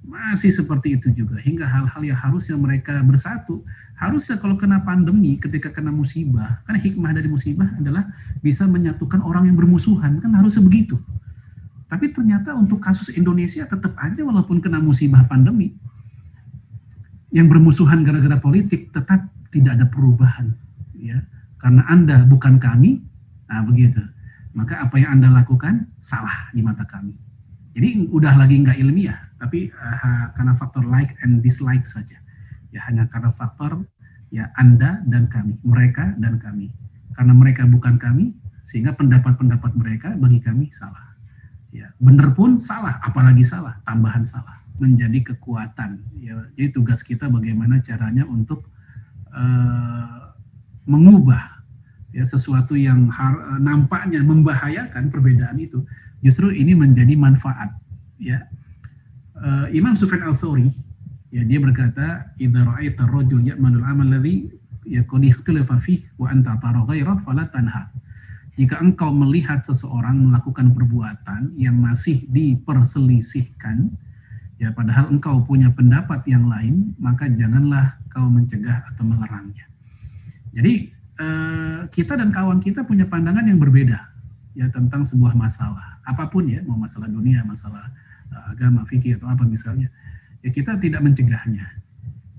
Masih seperti itu juga, hingga hal-hal yang harusnya mereka bersatu. Harusnya kalau kena pandemi, ketika kena musibah, karena hikmah dari musibah adalah bisa menyatukan orang yang bermusuhan, kan harusnya begitu. Tapi ternyata untuk kasus Indonesia tetap aja walaupun kena musibah pandemi, yang bermusuhan gara-gara politik tetap tidak ada perubahan. Ya, karena Anda bukan kami, nah begitu. Maka apa yang Anda lakukan salah di mata kami. Jadi udah lagi nggak ilmiah, tapi karena faktor like and dislike saja. Ya, hanya karena faktor ya Anda dan kami, mereka dan kami. Karena mereka bukan kami, sehingga pendapat-pendapat mereka bagi kami salah. Ya, benar pun salah, apalagi salah, tambahan salah. Menjadi kekuatan. Ya, jadi tugas kita bagaimana caranya untuk mengubah, ya, sesuatu yang nampaknya membahayakan perbedaan itu, justru ini menjadi manfaat. Ya, Imam Sufyan Al-Thawri, ya, dia berkata, "Idza ra'aita ar-rajul ya'malul 'amal ladzi yaqad ikhtalafa fihi wa anta tara ghairahu fala tanha." jika engkau melihat seseorang melakukan perbuatan yang masih diperselisihkan, ya padahal engkau punya pendapat yang lain, maka janganlah kau mencegah atau melarangnya. Jadi kita dan kawan kita punya pandangan yang berbeda ya tentang sebuah masalah, apapun ya, mau masalah dunia, masalah agama, fikih atau apa misalnya, ya kita tidak mencegahnya.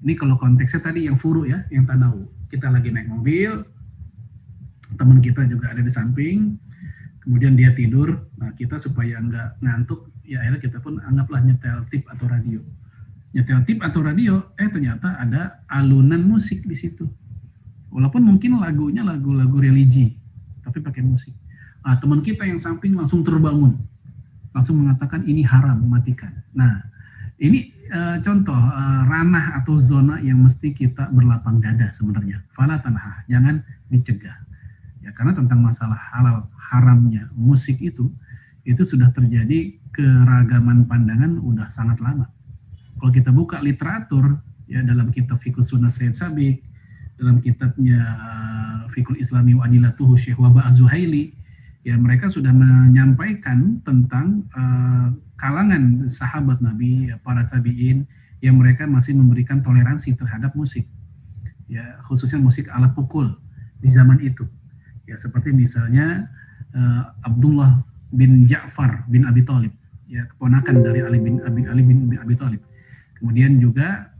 Ini kalau konteksnya tadi yang furu ya, yang tanawu, kita lagi naik mobil, teman kita juga ada di samping, kemudian dia tidur, nah kita supaya nggak ngantuk, ya akhirnya kita pun anggaplah nyetel tip atau radio. Nyetel tip atau radio, ternyata ada alunan musik di situ. Walaupun mungkin lagunya lagu-lagu religi, tapi pakai musik. Nah, teman kita yang samping langsung terbangun, langsung mengatakan ini haram, matikan. Nah, ini contoh ranah atau zona yang mesti kita berlapang dada sebenarnya. Fala tanha, jangan dicegah. Ya, karena tentang masalah halal haramnya musik itu sudah terjadi keragaman pandangan udah sangat lama. Kalau kita buka literatur ya dalam kitab Fiqh Sunnah Sayyid Sabiq, dalam kitabnya Fiqhul Islami wa Adilatuhu Syekh Waba Az-Zuhaili, ya mereka sudah menyampaikan tentang kalangan sahabat Nabi, ya, para tabi'in yang mereka masih memberikan toleransi terhadap musik. Ya, khususnya musik alat pukul di zaman itu. Ya, seperti misalnya Abdullah bin Ja'far bin Abi Thalib, ya keponakan dari Ali bin Abi Thalib. Kemudian juga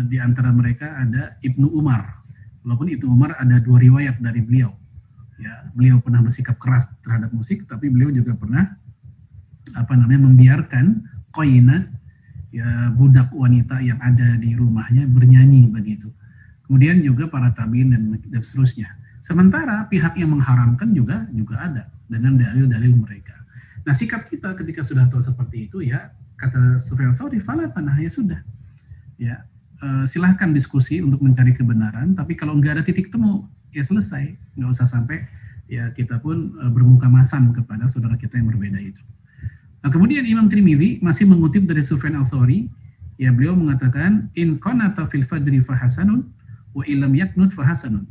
di antara mereka ada Ibnu Umar. Walaupun Ibnu Umar ada 2 riwayat dari beliau. Ya, beliau pernah bersikap keras terhadap musik, tapi beliau juga pernah membiarkan qainat, ya budak wanita yang ada di rumahnya bernyanyi begitu. Kemudian juga para tabi'in dan seterusnya. Sementara pihak yang mengharamkan juga ada dengan dalil-dalil mereka. Nah, sikap kita ketika sudah tahu seperti itu, ya kata Sufyan Tsauri, fala tanah, ya sudah. Ya, silahkan diskusi untuk mencari kebenaran, tapi kalau nggak ada titik temu, ya selesai. Nggak usah sampai ya kita pun bermuka masam kepada saudara kita yang berbeda itu. Nah, kemudian Imam Tirmidzi masih mengutip dari Sufyan Tsauri, ya beliau mengatakan in qanata fil fajri fahasanun wa illam yaknut fahasanun.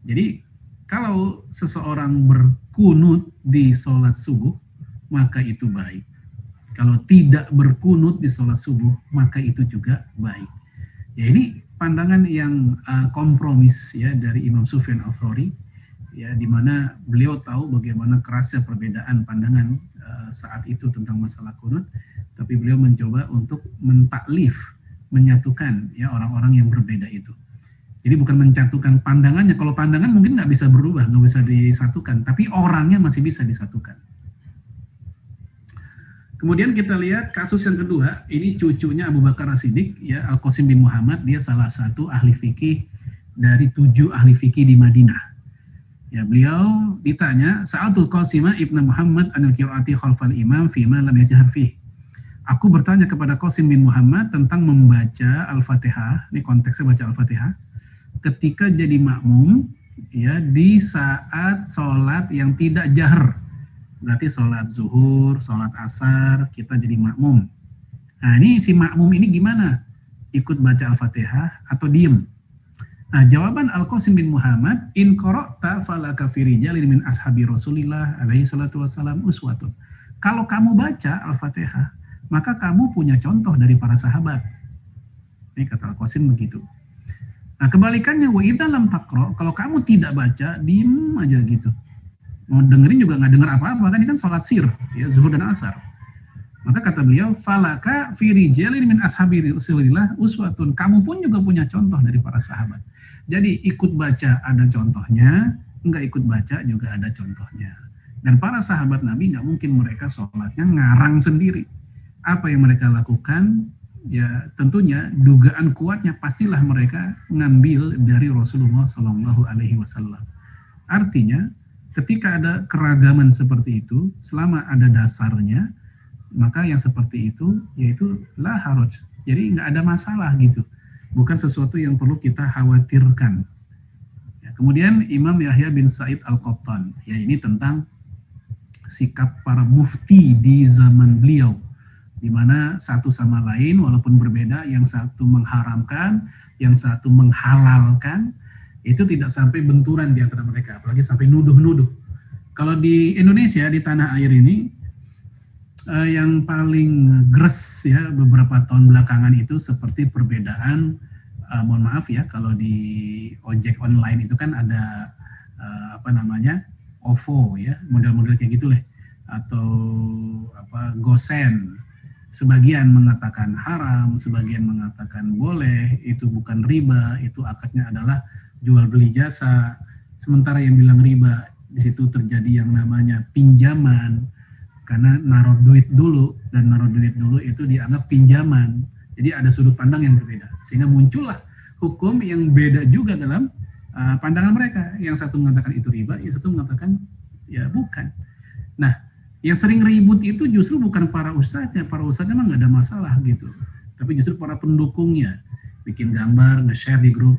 Jadi kalau seseorang berkunut di sholat subuh, maka itu baik. Kalau tidak berkunut di sholat subuh, maka itu juga baik. Ya, ini pandangan yang kompromis ya dari Imam Sufyan Ats-Tsauri, ya di mana beliau tahu bagaimana kerasnya perbedaan pandangan saat itu tentang masalah kunut, tapi beliau mencoba untuk mentaklif, menyatukan ya orang-orang yang berbeda itu. Jadi bukan mencatukan pandangannya. Kalau pandangan mungkin nggak bisa berubah, nggak bisa disatukan. Tapi orangnya masih bisa disatukan. Kemudian kita lihat kasus yang kedua. Ini cucunya Abu Bakar As-Siddiq, ya Al-Qasim bin Muhammad. Dia salah satu ahli fikih dari 7 ahli fikih di Madinah. Ya, beliau ditanya, Sa'atul Qasimah ibn Muhammad anil qiraati khalfal imam fima lam yajhar fih. Aku bertanya kepada Qasim bin Muhammad tentang membaca Al-Fatihah. Ini konteksnya baca Al-Fatihah ketika jadi makmum ya di saat sholat yang tidak jahar, berarti sholat zuhur, sholat asar, kita jadi makmum. Nah, ini si makmum ini gimana? Ikut baca Al-Fatihah atau diem? Nah, jawaban Al-Qasim bin Muhammad, in qara'ta falaka fi rijalin min ashabi Rasulillah alaihi salatu wassalam uswatun. Kalau kamu baca Al-Fatihah, maka kamu punya contoh dari para sahabat. Ini kata Al-Qasim begitu. Nah, kebalikannya, wa idza lam taqra, kalau kamu tidak baca, diem aja gitu. Mau dengerin juga nggak denger apa-apa, kan ini kan sholat sir, ya zuhur dan asar. Maka kata beliau, falaka fi rijalin min ashabi Rasulillah uswatun. Kamu pun juga punya contoh dari para sahabat. Jadi ikut baca ada contohnya, nggak ikut baca juga ada contohnya. Dan para sahabat Nabi nggak mungkin mereka sholatnya ngarang sendiri. Apa yang mereka lakukan? Ya tentunya dugaan kuatnya pastilah mereka ngambil dari Rasulullah Shallallahu Alaihi Wasallam. Artinya ketika ada keragaman seperti itu, selama ada dasarnya, maka yang seperti itu yaitu la haraj. Jadi nggak ada masalah gitu. Bukan sesuatu yang perlu kita khawatirkan. Ya, kemudian Imam Yahya bin Sa'id Al-Qattan, ya ini tentang sikap para mufti di zaman beliau, di mana satu sama lain walaupun berbeda, yang satu mengharamkan, yang satu menghalalkan, itu tidak sampai benturan di antara mereka, apalagi sampai nuduh-nuduh. Kalau di Indonesia, di tanah air ini, yang paling gres ya beberapa tahun belakangan itu seperti perbedaan, mohon maaf ya, kalau di ojek online itu kan ada apa namanya, OVO ya, model-model kayak gitu lah, atau apa, GoSend. Sebagian mengatakan haram, sebagian mengatakan boleh, itu bukan riba, itu akadnya adalah jual beli jasa. Sementara yang bilang riba, di situ terjadi yang namanya pinjaman, karena naruh duit dulu, dan naruh duit dulu itu dianggap pinjaman. Jadi ada sudut pandang yang berbeda, sehingga muncullah hukum yang beda juga dalam pandangan mereka. Yang satu mengatakan itu riba, yang satu mengatakan ya bukan. Nah, yang sering ribut itu justru bukan para ustadznya mah nggak ada masalah gitu, tapi justru para pendukungnya, bikin gambar, nge-share di grup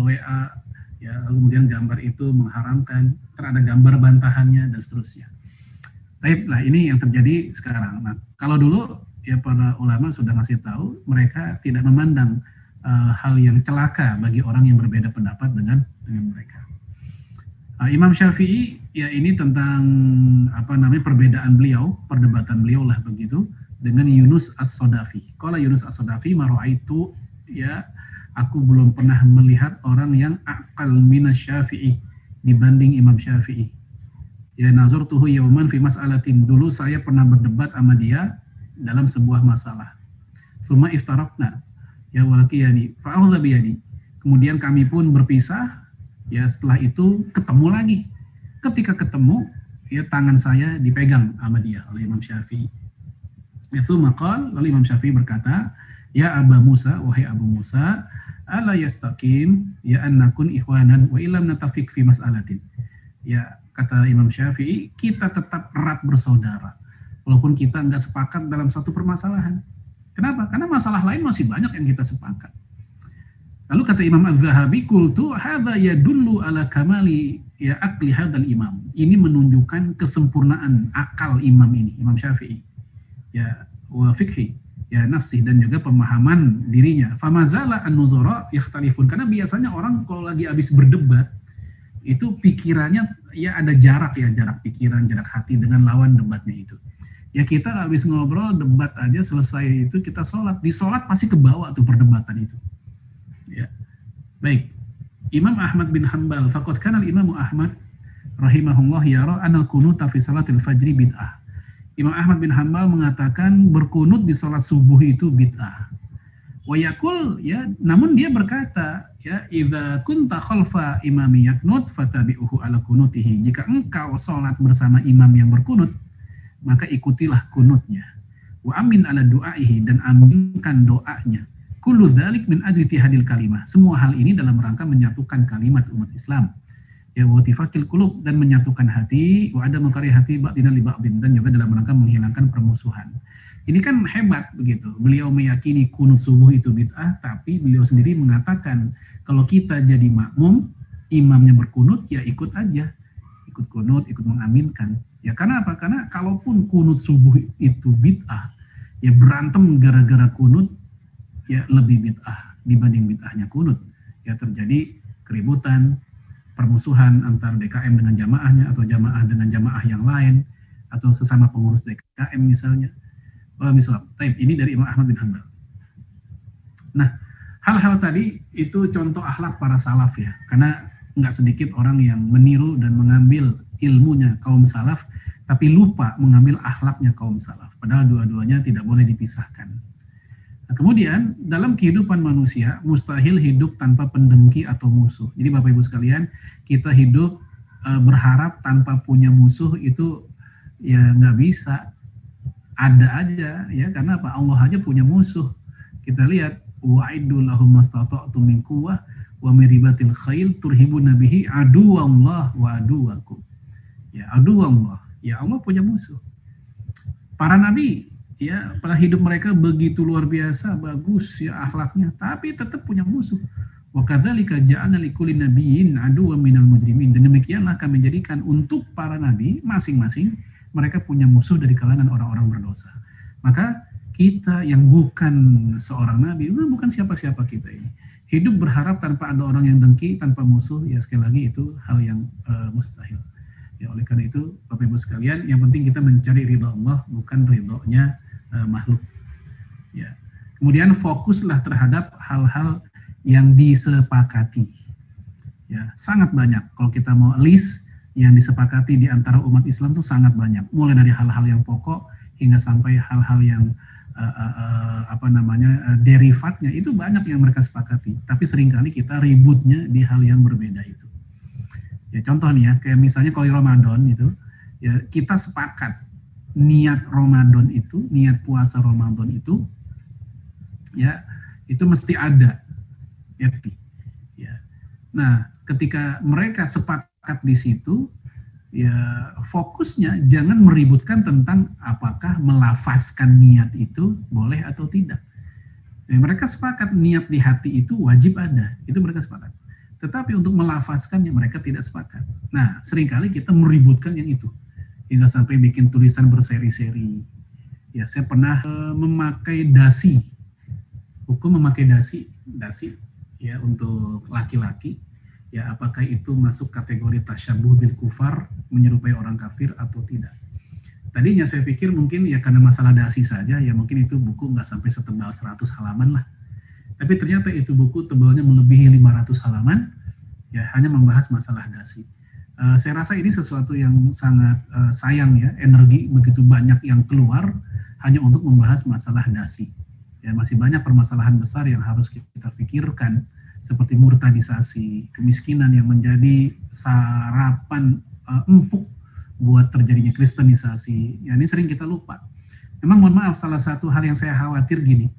WA, ya, kemudian gambar itu mengharamkan, terada gambar bantahannya dan seterusnya. Nah, ini yang terjadi sekarang. Nah, kalau dulu ya para ulama sudah ngasih tahu, mereka tidak memandang hal yang celaka bagi orang yang berbeda pendapat dengan mereka. Imam Syafi'i ya ini tentang apa namanya perbedaan beliau, perdebatan beliau lah begitu dengan Yunus As-Sodafi. Qala Yunus As-Sodafi mara'aitu, ya aku belum pernah melihat orang yang aqal minas Syafi'i dibanding Imam Syafi'i. Ya nazartuhu yauman fi mas'alatin, dulu saya pernah berdebat sama dia dalam sebuah masalah. Tsumma iftarakna ya walaqiyani fa akhadha bi yadi. Kemudian kami pun berpisah, ya setelah itu ketemu lagi. Ketika ketemu, ya tangan saya dipegang sama dia oleh Imam Syafi'i. Tsumma qala, lalu Imam Syafi'i berkata, ya Aba Musa, wahai Abu Musa, ala yastaqim ya an nakun ikhwanan wa illam natafiq fi mas'alatin. Ya kata Imam Syafi'i, kita tetap erat bersaudara walaupun kita nggak sepakat dalam satu permasalahan. Kenapa? Karena masalah lain masih banyak yang kita sepakat. Lalu kata Imam Az-Zahabi, qultu hadza yadullu ala kamali ya akli hadzal imam. Ini menunjukkan kesempurnaan akal imam ini, Imam Syafi'i. Ya wa fikhi, ya nafsi, dan juga pemahaman dirinya. Famazala an-nuzara yakhtalifun. Karena biasanya orang kalau lagi habis berdebat itu pikirannya ya ada jarak, ya jarak pikiran, jarak hati dengan lawan debatnya itu. Ya kita habis ngobrol debat aja selesai itu kita sholat, di sholat pasti kebawa tuh perdebatan itu. Ya. Baik. Imam Ahmad bin Hanbal, faqad kana al-Imam Ahmad rahimahullah yara anal kunuta fi salatil fajri bid'ah. Imam Ahmad bin Hanbal mengatakan berkunut di salat subuh itu bid'ah. Wa yaqul, ya, namun dia berkata, ya, idza kunta khalfa imami yaknut fatabi'uhu ala kunutihi. Jika engkau salat bersama imam yang berkunut, maka ikutilah kunutnya. Wa amin ala du'aihi, dan aminkan doanya. Kullu dzalik min ajli tihadil kalimah. Semua hal ini dalam rangka menyatukan kalimat umat Islam. Ya wa tifaqil qulub, dan menyatukan hati, wa ada mengkari hati ba'dina li ba'din, dan juga dalam rangka menghilangkan permusuhan. Ini kan hebat begitu. Beliau meyakini kunut subuh itu bid'ah, tapi beliau sendiri mengatakan kalau kita jadi makmum, imamnya berkunut, ya ikut aja. Ikut kunut, ikut mengaminkan. Ya karena apa? Karena kalaupun kunut subuh itu bid'ah, ya berantem gara-gara kunut, ya lebih bid'ah dibanding bid'ahnya kunut. Ya terjadi keributan, permusuhan antar DKM dengan jamaahnya, atau jamaah dengan jamaah yang lain, atau sesama pengurus DKM misalnya. Ini dari Imam Ahmad bin Hanbal. Nah, hal-hal tadi itu contoh akhlak para salaf ya, karena nggak sedikit orang yang meniru dan mengambil ilmunya kaum salaf, tapi lupa mengambil akhlaknya kaum salaf. Padahal dua-duanya tidak boleh dipisahkan. Nah, kemudian dalam kehidupan manusia mustahil hidup tanpa pendengki atau musuh. Jadi Bapak Ibu sekalian, kita hidup berharap tanpa punya musuh itu ya nggak bisa. Ada aja ya, karena apa? Allah aja punya musuh. Kita lihat wa'iddu lahum mastata'tum min quwwah wa min ribatil khail turhibuna bihi aduwallah wa aduwakum. Ya aduwallah, ya Allah punya musuh. Para nabi ya pada hidup mereka begitu luar biasa bagus ya akhlaknya, tapi tetap punya musuh. Wa kadzalika ja'alna likulli nabiyyin aduwwan minal mujrimin. Dan demikianlah kami jadikan untuk para nabi masing-masing mereka punya musuh dari kalangan orang-orang berdosa. Maka kita yang bukan seorang nabi, bukan siapa-siapa kita ini, hidup berharap tanpa ada orang yang dengki, tanpa musuh, ya sekali lagi itu hal yang mustahil. Ya, oleh karena itu, Bapak Ibu sekalian, yang penting kita mencari ridha Allah, bukan ridhonya makhluk. Ya. Kemudian fokuslah terhadap hal-hal yang disepakati. Ya, sangat banyak. Kalau kita mau list yang disepakati di antara umat Islam itu sangat banyak. Mulai dari hal-hal yang pokok hingga sampai hal-hal yang derivatnya, itu banyak yang mereka sepakati. Tapi seringkali kita ributnya di hal yang berbeda itu. Ya, contoh nih ya, kayak misalnya kalau di Ramadan itu, ya kita sepakat niat Ramadan itu, niat puasa Ramadan itu, ya itu mesti ada, ya. Nah, ketika mereka sepakat di situ, ya fokusnya jangan meributkan tentang apakah melafazkan niat itu boleh atau tidak. Ya, mereka sepakat niat di hati itu wajib ada, itu mereka sepakat. Tetapi untuk melafazkannya mereka tidak sepakat. Nah, seringkali kita meributkan yang itu. Hingga sampai bikin tulisan berseri-seri. Ya, saya pernah memakai dasi. Hukum memakai dasi ya untuk laki-laki. Ya, apakah itu masuk kategori tasyabuh bil kufar, menyerupai orang kafir atau tidak. Tadinya saya pikir mungkin ya karena masalah dasi saja, ya mungkin itu buku nggak sampai setebal 100 halaman lah. Tapi ternyata itu buku tebalnya melebihi 500 halaman, ya hanya membahas masalah dasi. Saya rasa ini sesuatu yang sangat sayang ya, energi begitu banyak yang keluar hanya untuk membahas masalah dasi. Ya, masih banyak permasalahan besar yang harus kita pikirkan, seperti murtadisasi, kemiskinan yang menjadi sarapan empuk buat terjadinya kristenisasi. Ya, ini sering kita lupa. Memang mohon maaf, salah satu hal yang saya khawatir gini,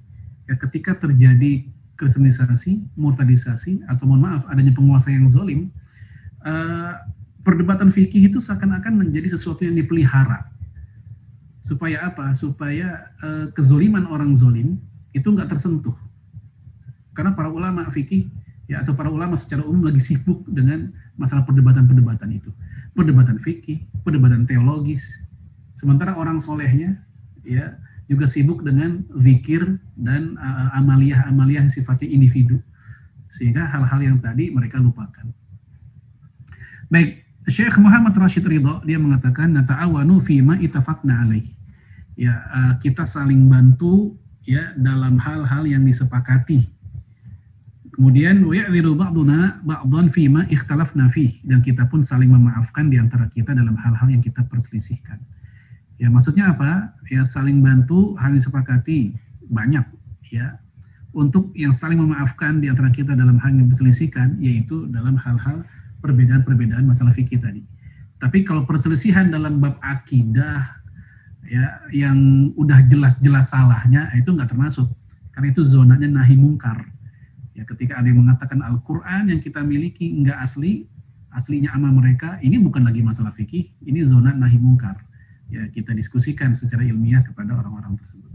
ya, ketika terjadi kristenisasi, murtadisasi, atau mohon maaf adanya penguasa yang zolim, perdebatan fikih itu seakan-akan menjadi sesuatu yang dipelihara. Supaya apa? Supaya kezoliman orang zolim itu nggak tersentuh. Karena para ulama fikih ya atau para ulama secara umum lagi sibuk dengan masalah perdebatan-perdebatan itu. Perdebatan fikih, perdebatan teologis. Sementara orang solehnya ya juga sibuk dengan zikir dan amaliyah-amaliyah yang sifatnya individu. Sehingga hal-hal yang tadi mereka lupakan. Baik, Syekh Muhammad Rashid Ridho, dia mengatakan, nata'awanu fima itafaqna alaih. Ya, kita saling bantu ya dalam hal-hal yang disepakati. Kemudian, wa'ya'dhiru ba'duna ba'dhan fima ikhtalafna fih. Dan kita pun saling memaafkan di antara kita dalam hal-hal yang kita perselisihkan. Ya, maksudnya apa? Ya, saling bantu, hal yang disepakati banyak ya. Untuk yang saling memaafkan di antara kita dalam hal yang diperselisihkan, yaitu dalam hal-hal perbedaan-perbedaan masalah fikih tadi. Tapi kalau perselisihan dalam bab akidah ya yang udah jelas-jelas salahnya, itu nggak termasuk. Karena itu zonanya nahi mungkar. Ya, ketika ada yang mengatakan Al-Quran yang kita miliki nggak asli, aslinya ama mereka, ini bukan lagi masalah fikih, ini zona nahi mungkar. Ya, kita diskusikan secara ilmiah kepada orang-orang tersebut.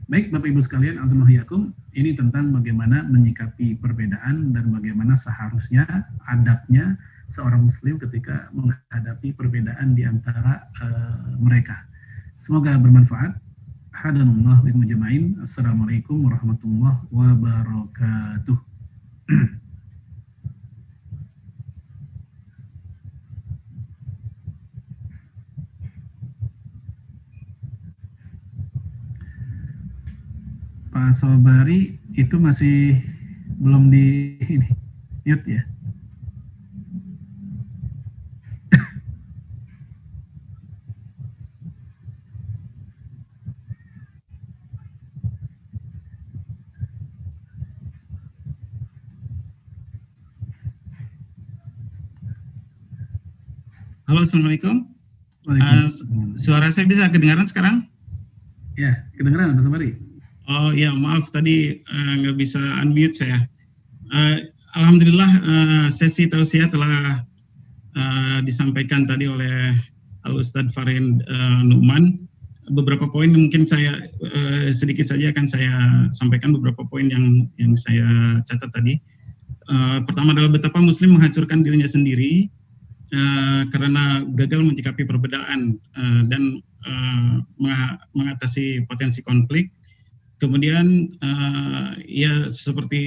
Baik, Bapak Ibu sekalian, azamuhayakum, ini tentang bagaimana menyikapi perbedaan dan bagaimana seharusnya adabnya seorang muslim ketika menghadapi perbedaan di antara mereka. Semoga bermanfaat. Hadanullah wa ikum jamain. Assalamualaikum warahmatullahi wabarakatuh. Pak Sobari itu masih belum di ini, mute ya. Halo, Assalamualaikum. Suara saya bisa kedengaran sekarang? Ya, kedengaran Pak Sobari. Oh ya, maaf tadi nggak bisa unmute saya. Alhamdulillah sesi tausiah telah disampaikan tadi oleh Al-Ustadz Farid Nu'man. Beberapa poin mungkin saya sedikit saja akan saya sampaikan beberapa poin yang saya catat tadi. Pertama adalah betapa Muslim menghancurkan dirinya sendiri karena gagal menyikapi perbedaan dan mengatasi potensi konflik. Kemudian ya seperti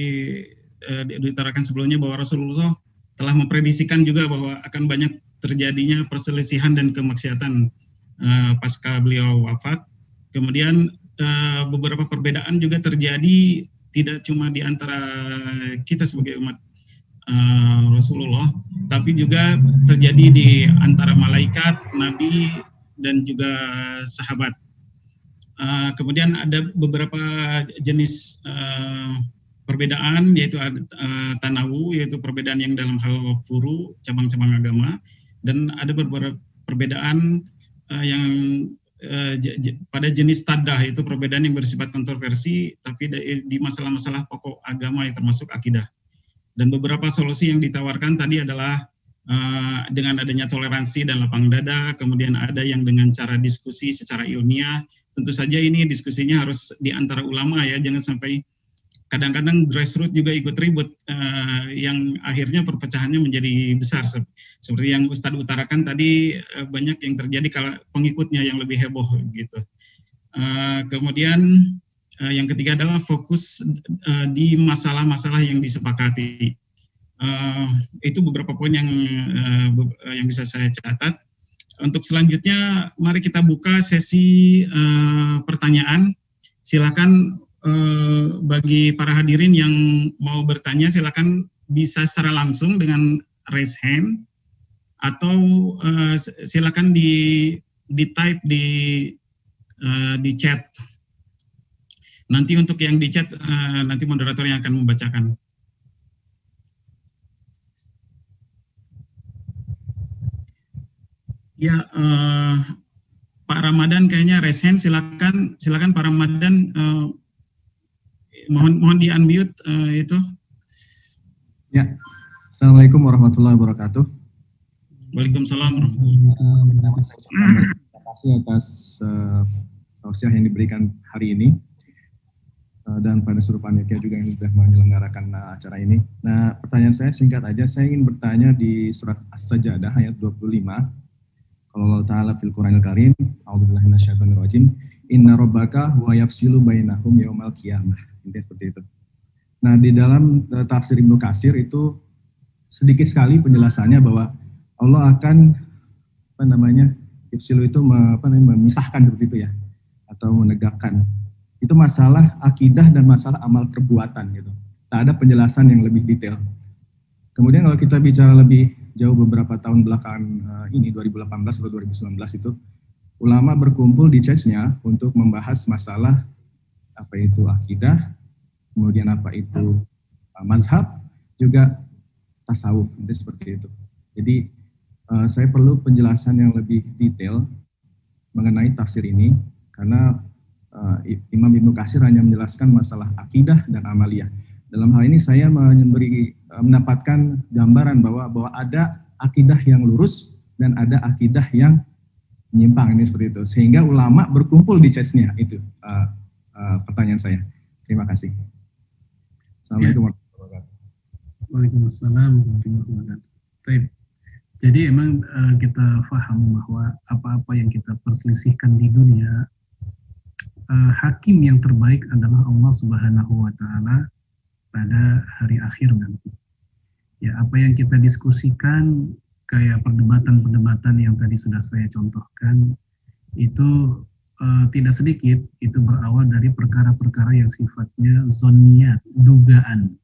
diutarakan sebelumnya bahwa Rasulullah telah memprediksikan juga bahwa akan banyak terjadinya perselisihan dan kemaksiatan pasca beliau wafat. Kemudian beberapa perbedaan juga terjadi tidak cuma di antara kita sebagai umat Rasulullah, tapi juga terjadi di antara malaikat, nabi, dan juga sahabat. Kemudian ada beberapa jenis perbedaan, yaitu tanawu, yaitu perbedaan yang dalam hal furu, cabang-cabang agama, dan ada beberapa perbedaan yang pada jenis tadah, itu perbedaan yang bersifat kontroversi, tapi di masalah-masalah pokok agama yang termasuk akidah. Dan beberapa solusi yang ditawarkan tadi adalah dengan adanya toleransi dan lapang dada, kemudian ada yang dengan cara diskusi secara ilmiah. Tentu saja ini diskusinya harus di antara ulama ya, jangan sampai kadang-kadang grassroots juga ikut ribut, yang akhirnya perpecahannya menjadi besar. Seperti yang Ustadz utarakan tadi, banyak yang terjadi kalau pengikutnya yang lebih heboh gitu. Kemudian yang ketiga adalah fokus di masalah-masalah yang disepakati. Itu beberapa poin yang bisa saya catat. Untuk selanjutnya, mari kita buka sesi pertanyaan. Silakan bagi para hadirin yang mau bertanya, silakan bisa secara langsung dengan raise hand, atau silakan di type di chat. Nanti untuk yang di chat, nanti moderator yang akan membacakan. Ya, Pak Ramadan kayaknya raise hand, silakan Pak Ramadan, mohon di unmute itu. Ya, Assalamualaikum warahmatullahi wabarakatuh. Waalaikumsalam warahmatullahi wabarakatuh. Terima kasih atas tausiah yang diberikan hari ini, dan pada seluruh panitia juga yang sudah menyelenggarakan acara ini. Nah, pertanyaan saya singkat aja, saya ingin bertanya di surat As-Sajdah ayat 25. Allah Ta'ala fil Qur'anil Karim, a'udzubillahi minasyaitonirrajim, inna rabbaka huwa yafsilu bainahum yaumal qiyamah. Intinya seperti itu. Nah, di dalam tafsir Ibnu Katsir itu sedikit sekali penjelasannya bahwa Allah akan yafsilu itu memisahkan seperti itu ya, atau menegakkan. Itu masalah akidah dan masalah amal perbuatan gitu. Tak ada penjelasan yang lebih detail. Kemudian kalau kita bicara lebih jauh beberapa tahun belakangan ini, 2018 atau 2019 itu, ulama berkumpul di CES-nya untuk membahas masalah apa itu akidah, kemudian apa itu mazhab, juga tasawuf, seperti itu. Jadi saya perlu penjelasan yang lebih detail mengenai tafsir ini, karena Imam Ibnu Katsir hanya menjelaskan masalah akidah dan amaliyah. Dalam hal ini saya mendapatkan gambaran bahwa ada akidah yang lurus dan ada akidah yang menyimpang, ini seperti itu. Sehingga ulama berkumpul di CES-nya, itu pertanyaan saya. Terima kasih. Assalamualaikum warahmatullahi wabarakatuh. Waalaikumsalam warahmatullahi wabarakatuh. Jadi emang kita paham bahwa apa-apa yang kita perselisihkan di dunia, hakim yang terbaik adalah Allah Subhanahu wa Ta'ala pada hari akhir nanti. Ya, apa yang kita diskusikan kayak perdebatan-perdebatan yang tadi sudah saya contohkan itu tidak sedikit itu berawal dari perkara-perkara yang sifatnya zonniyat, dugaan.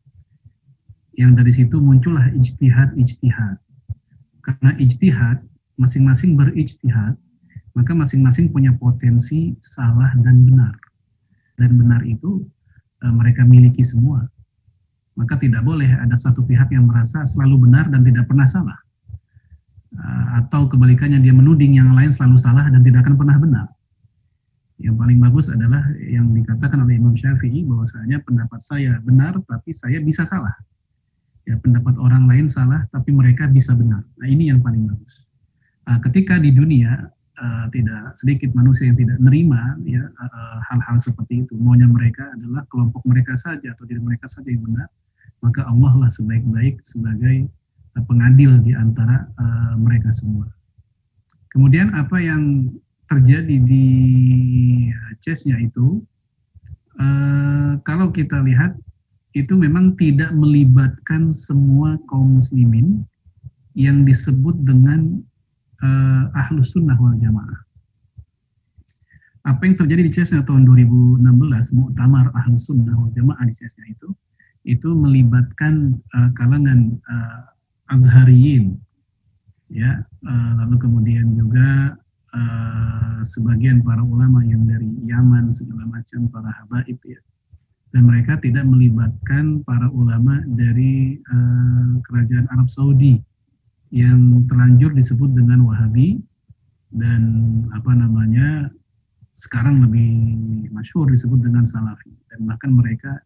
Yang dari situ muncullah ijtihad. Karena ijtihad, masing-masing berijtihad, maka masing-masing punya potensi salah dan benar. Dan benar itu mereka miliki semua. Maka tidak boleh ada satu pihak yang merasa selalu benar dan tidak pernah salah. Atau kebalikannya, dia menuding yang lain selalu salah dan tidak akan pernah benar. Yang paling bagus adalah yang dikatakan oleh Imam Syafi'i, bahwasanya pendapat saya benar tapi saya bisa salah. Ya, pendapat orang lain salah tapi mereka bisa benar. Nah, ini yang paling bagus. Ketika di dunia tidak sedikit manusia yang tidak menerima ya hal-hal seperti itu, maunya mereka adalah kelompok mereka saja atau diri mereka saja yang benar, maka Allah lah sebaik-baik sebagai pengadil di antara mereka semua. Kemudian apa yang terjadi di CES-nya itu, kalau kita lihat itu memang tidak melibatkan semua kaum muslimin, yang disebut dengan Ahlus Sunnah wal Jamaah. Apa yang terjadi di Chesnya tahun 2016, Muktamar Ahlus Sunnah wal Jamaah di Chesnya itu melibatkan kalangan Azhariyin, ya, lalu kemudian juga sebagian para ulama yang dari Yaman segala macam, para habaib, ya. Dan mereka tidak melibatkan para ulama dari kerajaan Arab Saudi yang terlanjur disebut dengan Wahabi dan sekarang lebih masyhur disebut dengan Salafi, dan bahkan mereka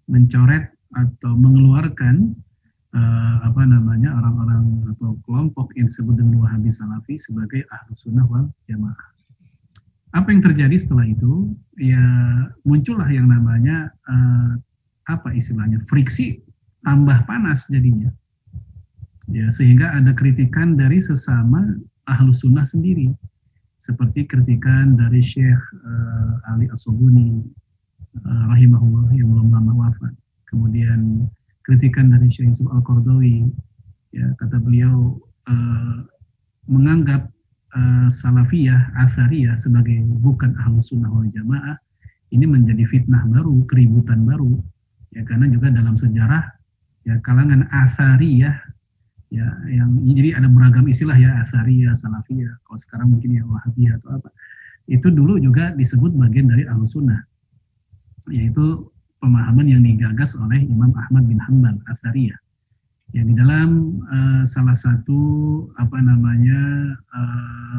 mencoret atau mengeluarkan orang-orang atau kelompok yang disebut dengan Wahabi Salafi sebagai Ahlus Sunnah wal Jamaah. Apa yang terjadi setelah itu? Ya muncullah yang namanya friksi tambah panas jadinya. Ya, sehingga ada kritikan dari sesama Ahlus Sunnah sendiri, seperti kritikan dari Syekh Ali As-Sobuni rahimahullah yang belum lama wafat. Kemudian kritikan dari Syekh Yusuf Al-Qardawi, ya, kata beliau menganggap Salafiyah, Athariyah sebagai bukan Ahlus Sunnah wal Jamaah. Ini menjadi fitnah baru, keributan baru, ya, karena juga dalam sejarah, ya, kalangan Athariyah, ya, yang jadi ada beragam istilah, ya, Athariyah, Salafiyah, kalau sekarang mungkin ya Wahabiyah atau apa, itu dulu juga disebut bagian dari Ahlus Sunnah, yaitu pemahaman yang digagas oleh Imam Ahmad bin Hanbal, Athariyah. Ya, di dalam salah satu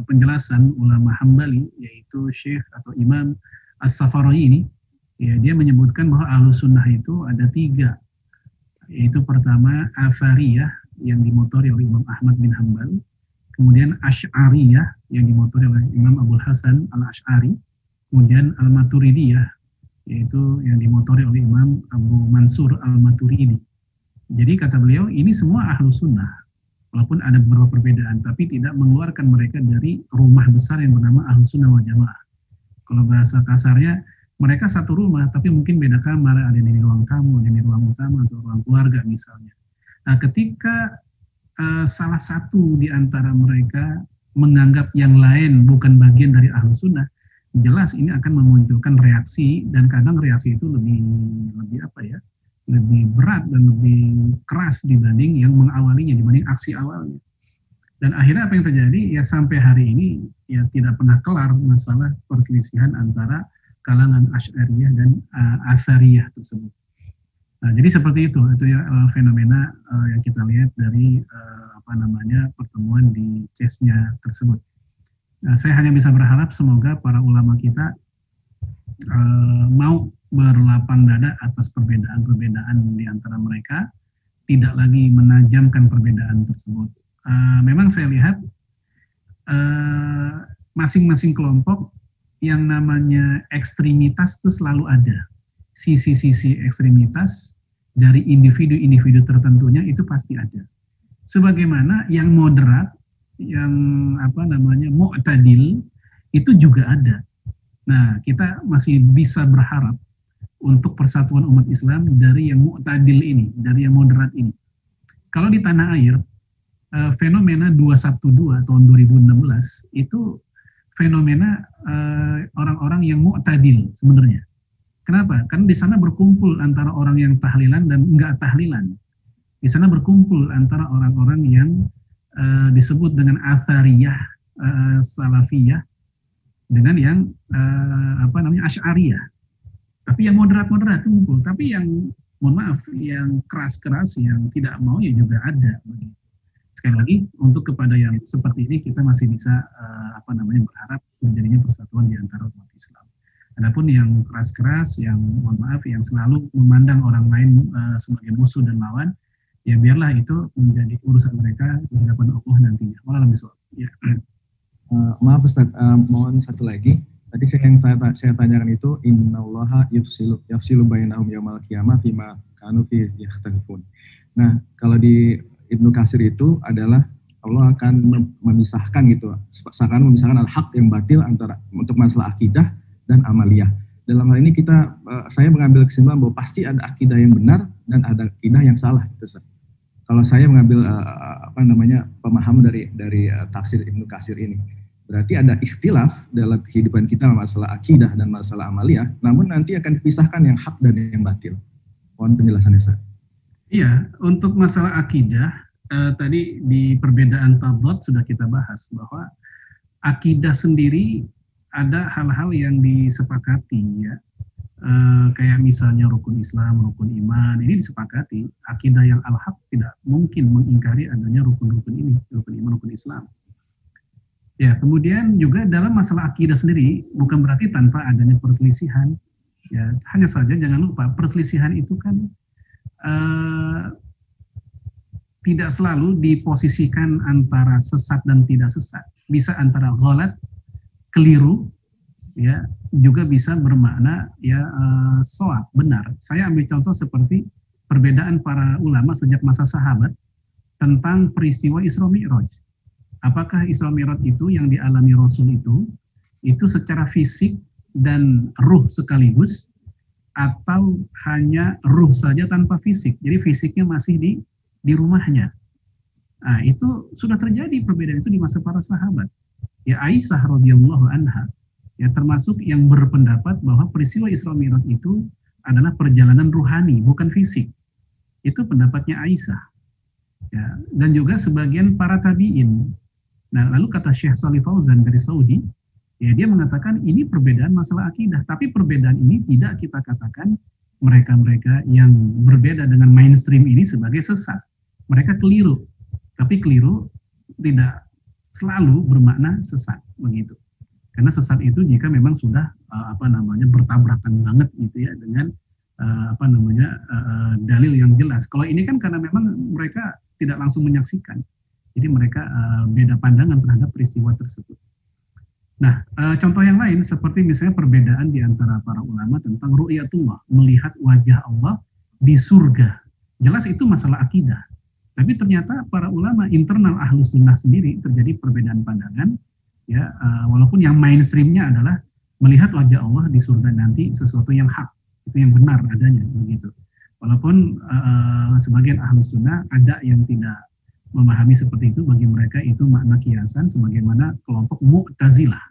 penjelasan ulama Hambali, yaitu Syekh atau Imam As-Safarani, ya, dia menyebutkan bahwa Ahlus Sunnah itu ada 3, yaitu pertama Athariyah yang dimotori oleh Imam Ahmad bin Hanbal, kemudian Asy'ariyah yang dimotori oleh Imam Abul Hasan Al-Asy'ari, kemudian Al-Maturidiyah yaitu yang dimotori oleh Imam Abu Mansur Al-Maturidi. Jadi kata beliau, ini semua Ahlus Sunnah, walaupun ada beberapa perbedaan, tapi tidak mengeluarkan mereka dari rumah besar yang bernama Ahlus Sunnah wal Jamaah. Kalau bahasa kasarnya, mereka satu rumah, tapi mungkin beda kamar, ada yang di ruang tamu, ada yang di ruang utama, atau ruang keluarga misalnya. Nah, ketika salah satu di antara mereka menganggap yang lain bukan bagian dari Ahlus Sunnah, jelas ini akan memunculkan reaksi, dan kadang reaksi itu lebih berat dan lebih keras dibanding yang mengawalinya, dibanding aksi awalnya. Dan akhirnya apa yang terjadi? Ya sampai hari ini ya tidak pernah kelar masalah perselisihan antara kalangan Asy'ariyah dan Athariyah tersebut. Nah, jadi seperti itu ya fenomena yang kita lihat dari pertemuan di CES-nya tersebut. Nah, saya hanya bisa berharap semoga para ulama kita mau berlapang dada atas perbedaan-perbedaan di antara mereka, tidak lagi menajamkan perbedaan tersebut. Memang saya lihat masing-masing kelompok yang namanya ekstremitas itu selalu ada. Sisi-sisi ekstremitas dari individu-individu tertentunya itu pasti ada. Sebagaimana yang moderat, yang mu'tadil itu juga ada. Nah, kita masih bisa berharap untuk persatuan umat Islam dari yang mu'tadil ini, dari yang moderat ini. Kalau di tanah air, fenomena 212 tahun 2016 itu fenomena orang-orang yang mu'tadil sebenarnya. Kenapa? Karena di sana berkumpul antara orang yang tahlilan dan enggak tahlilan. Di sana berkumpul antara orang-orang yang disebut dengan Athariyah, Salafiyah, dengan yang Asy'ariyah. Tapi yang moderat-moderat itu kumpul. Tapi yang, mohon maaf, yang keras-keras, yang tidak mau ya juga ada. Sekali lagi, untuk kepada yang seperti ini kita masih bisa berharap terjadinya persatuan di antara umat Islam. Adapun yang keras-keras, yang mohon maaf, yang selalu memandang orang lain sebagai musuh dan lawan, ya biarlah itu menjadi urusan mereka di hadapan Allah nantinya. Wallahu a'lam. Ya. Maaf Ustaz, mohon satu lagi. Tadi yang saya tanyakan itu innallaha yafsilu bainahum yaumal qiyamah fima kanu fi yakhtalifun. Nah, kalau di Ibnu Katsir itu adalah Allah akan memisahkan gitu, seakan memisahkan al-haq yang batil antara untuk masalah akidah dan amaliyah. Dalam hal ini saya mengambil kesimpulan bahwa pasti ada akidah yang benar dan ada akidah yang salah itu Ustaz. kalau saya mengambil pemahaman dari tafsir Ibnu Katsir ini, berarti ada ikhtilaf dalam kehidupan kita masalah akidah dan masalah amaliyah, namun nanti akan dipisahkan yang hak dan yang batil. Mohon penjelasannya, Ustaz. Iya, untuk masalah akidah, tadi di perbedaan tabot sudah kita bahas bahwa akidah sendiri ada hal-hal yang disepakati, ya. Kayak misalnya rukun Islam, rukun iman, ini disepakati. Akidah yang al-haq tidak mungkin mengingkari adanya rukun-rukun ini, rukun iman, rukun Islam. Ya, kemudian juga dalam masalah akidah sendiri bukan berarti tanpa adanya perselisihan. Ya, hanya saja jangan lupa perselisihan itu kan tidak selalu diposisikan antara sesat dan tidak sesat. Bisa antara ghalat, keliru, ya, juga bisa bermakna ya shawab, benar. Saya ambil contoh seperti perbedaan para ulama sejak masa sahabat tentang peristiwa Isra Mi'raj. Apakah Isra Mi'raj itu yang dialami Rasul itu secara fisik dan ruh sekaligus, atau hanya ruh saja tanpa fisik? Jadi fisiknya masih di rumahnya. Nah, itu sudah terjadi perbedaan itu di masa para sahabat. Ya, Aisyah radhiyallahu anha ya termasuk yang berpendapat bahwa peristiwa Isra Mi'raj itu adalah perjalanan ruhani, bukan fisik. Itu pendapatnya Aisyah. Ya, dan juga sebagian para tabi'in. Nah, lalu kata Syekh Shalih Fauzan dari Saudi, ya dia mengatakan ini perbedaan masalah akidah, tapi perbedaan ini tidak kita katakan mereka-mereka yang berbeda dengan mainstream ini sebagai sesat. Mereka keliru, tapi keliru tidak selalu bermakna sesat, begitu. Karena sesat itu jika memang sudah bertabrakan banget gitu ya dengan dalil yang jelas. Kalau ini kan karena memang mereka tidak langsung menyaksikan, jadi mereka beda pandangan terhadap peristiwa tersebut. Nah, contoh yang lain seperti misalnya perbedaan di antara para ulama tentang ru'yatullah, melihat wajah Allah di surga. Jelas itu masalah akidah. Tapi ternyata para ulama internal Ahlus Sunnah sendiri terjadi perbedaan pandangan, ya, walaupun yang mainstreamnya adalah melihat wajah Allah di surga nanti sesuatu yang hak, itu yang benar adanya, begitu. Walaupun sebagian Ahlus Sunnah ada yang tidak memahami seperti itu, bagi mereka itu makna kiasan sebagaimana kelompok Mu'tazilah.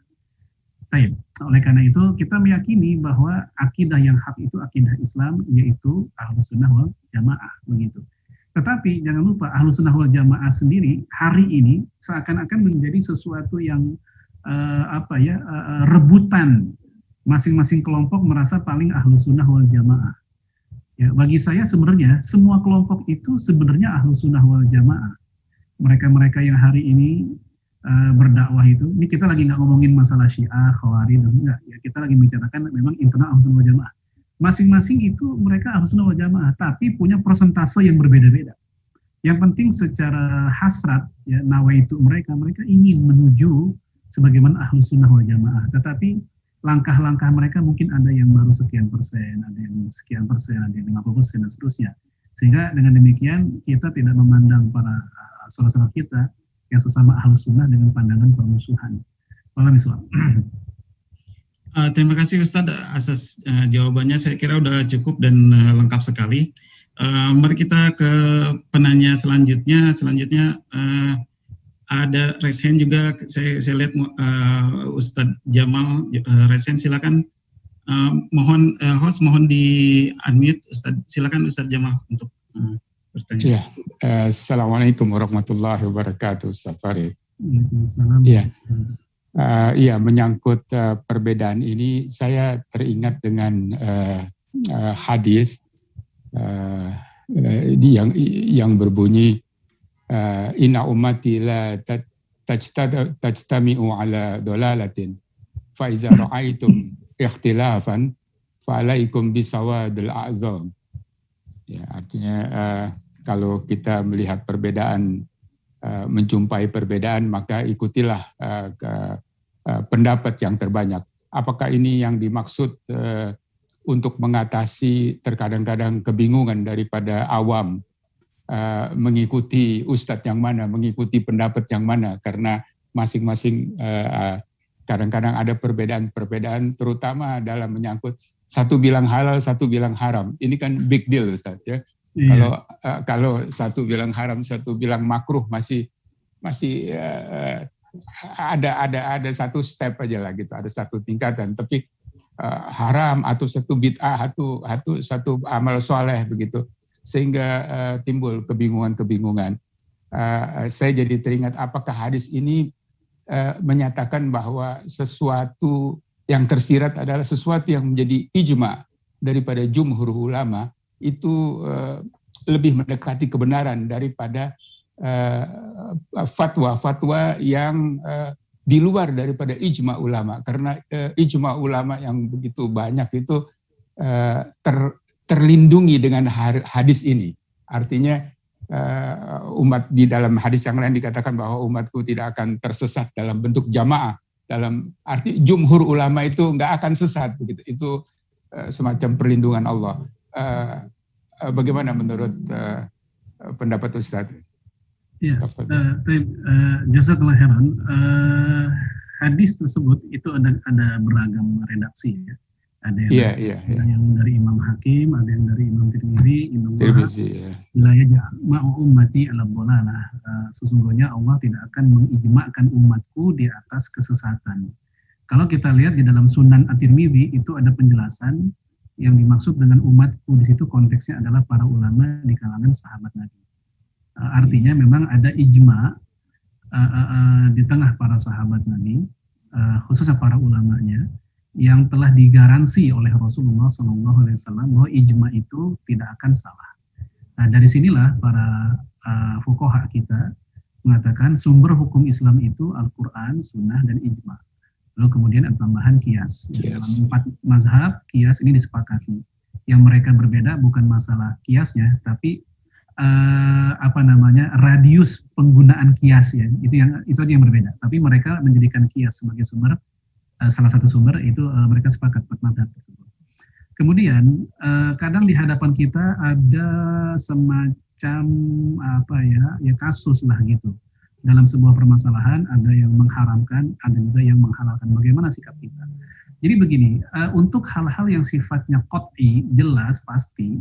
Baik, oleh karena itu kita meyakini bahwa akidah yang hak itu akidah Islam, yaitu Ahlus Sunnah wal Jamaah, begitu. Tetapi jangan lupa Ahlus Sunnah wal Jamaah sendiri hari ini seakan-akan menjadi sesuatu yang rebutan. Masing-masing kelompok merasa paling Ahlus Sunnah wal Jamaah. Ya, bagi saya sebenarnya semua kelompok itu sebenarnya Ahlus Sunnah wal Jamaah. Mereka-mereka yang hari ini berdakwah itu, ini kita lagi nggak ngomongin masalah Syiah, Khawarij, enggak. Ya, kita lagi bicarakan memang internal Ahlus Sunnah wal Jamaah. Masing-masing itu mereka Ahlus Sunnah wal Jamaah, tapi punya persentase yang berbeda-beda. Yang penting secara hasrat, ya, nawaitu mereka ingin menuju sebagaimana Ahlus Sunnah wal Jamaah. Tetapi langkah-langkah mereka mungkin ada yang baru sekian persen, ada yang sekian persen, ada yang 50% dan seterusnya. Sehingga dengan demikian kita tidak memandang para saudara-saudara kita yang sesama Ahlus Sunnah dengan pandangan permusuhan. Wallahu a'lam. Terima kasih Ustadz atas jawabannya. Saya kira sudah cukup dan lengkap sekali. Mari kita ke penanya selanjutnya. Ada raise hand juga. Saya lihat Ustadz Jamal raise hand. Silakan. Mohon host mohon di unmute. Silakan Ustadz Jamal untuk bertanya. Ya, Assalamualaikum warahmatullahi wabarakatuh, Ustadz Farid. Waalaikumsalam. Ya. Iya, menyangkut perbedaan ini, saya teringat dengan hadis yang berbunyi inna ummati la tajtami'u ala dolalatin fa iza ra'aitum ikhtilafan fa alaikum bisawadil a'zam. Ya, artinya kalau kita melihat perbedaan, menjumpai perbedaan, maka ikutilah pendapat yang terbanyak. Apakah ini yang dimaksud untuk mengatasi terkadang-kadang kebingungan daripada awam mengikuti ustadz yang mana, mengikuti pendapat yang mana, karena masing-masing kadang-kadang ada perbedaan-perbedaan, terutama dalam menyangkut satu bilang halal, satu bilang haram. Ini kan big deal Ustadz ya. Kalau satu bilang haram, satu bilang makruh, masih ada satu step aja lah gitu, ada satu tingkatan. Tapi haram atau satu bid'ah atau satu amal soleh begitu, sehingga timbul kebingungan. Saya jadi teringat, apakah hadis ini menyatakan bahwa sesuatu yang tersirat adalah sesuatu yang menjadi ijma daripada jumhur ulama, itu lebih mendekati kebenaran daripada fatwa-fatwa yang di luar daripada ijma ulama, karena ijma ulama yang begitu banyak itu terlindungi dengan hadis ini. Artinya umat, di dalam hadis yang lain dikatakan bahwa umatku tidak akan tersesat dalam bentuk jamaah, dalam arti jumhur ulama itu nggak akan sesat begitu. Itu semacam perlindungan Allah. Bagaimana menurut pendapat Ustaz? Ya, jazakallah khairan. Hadis tersebut itu ada beragam redaksi ya. Ada yang dari Imam Hakim, ada yang dari Imam Tirmidzi, la yajma'u ummati ala dhalalah. Sesungguhnya Allah tidak akan mengijma'kan umatku di atas kesesatan. Kalau kita lihat di dalam Sunan At-Tirmidzi itu ada penjelasan yang dimaksud dengan umatku di situ konteksnya adalah para ulama di kalangan sahabat Nabi. Artinya memang ada ijma di tengah para sahabat Nabi, khususnya para ulamanya, yang telah digaransi oleh Rasulullah SAW bahwa ijma itu tidak akan salah. Nah, dari sinilah para fuqaha kita mengatakan sumber hukum Islam itu Al-Quran, Sunnah, dan ijma. Lalu kemudian ada tambahan kias. Dalam 4 mazhab, kias ini disepakati. Yang mereka berbeda bukan masalah kiasnya, tapi radius penggunaan kias ya. Itu aja yang berbeda. Tapi mereka menjadikan kias sebagai sumber, salah satu sumber itu mereka sepakat mazhab tersebut. Kemudian kadang di hadapan kita ada semacam kasus lah gitu. Dalam sebuah permasalahan ada yang mengharamkan, ada juga yang menghalalkan. Bagaimana sikap kita? Jadi begini, untuk hal-hal yang sifatnya qat'i, jelas, pasti,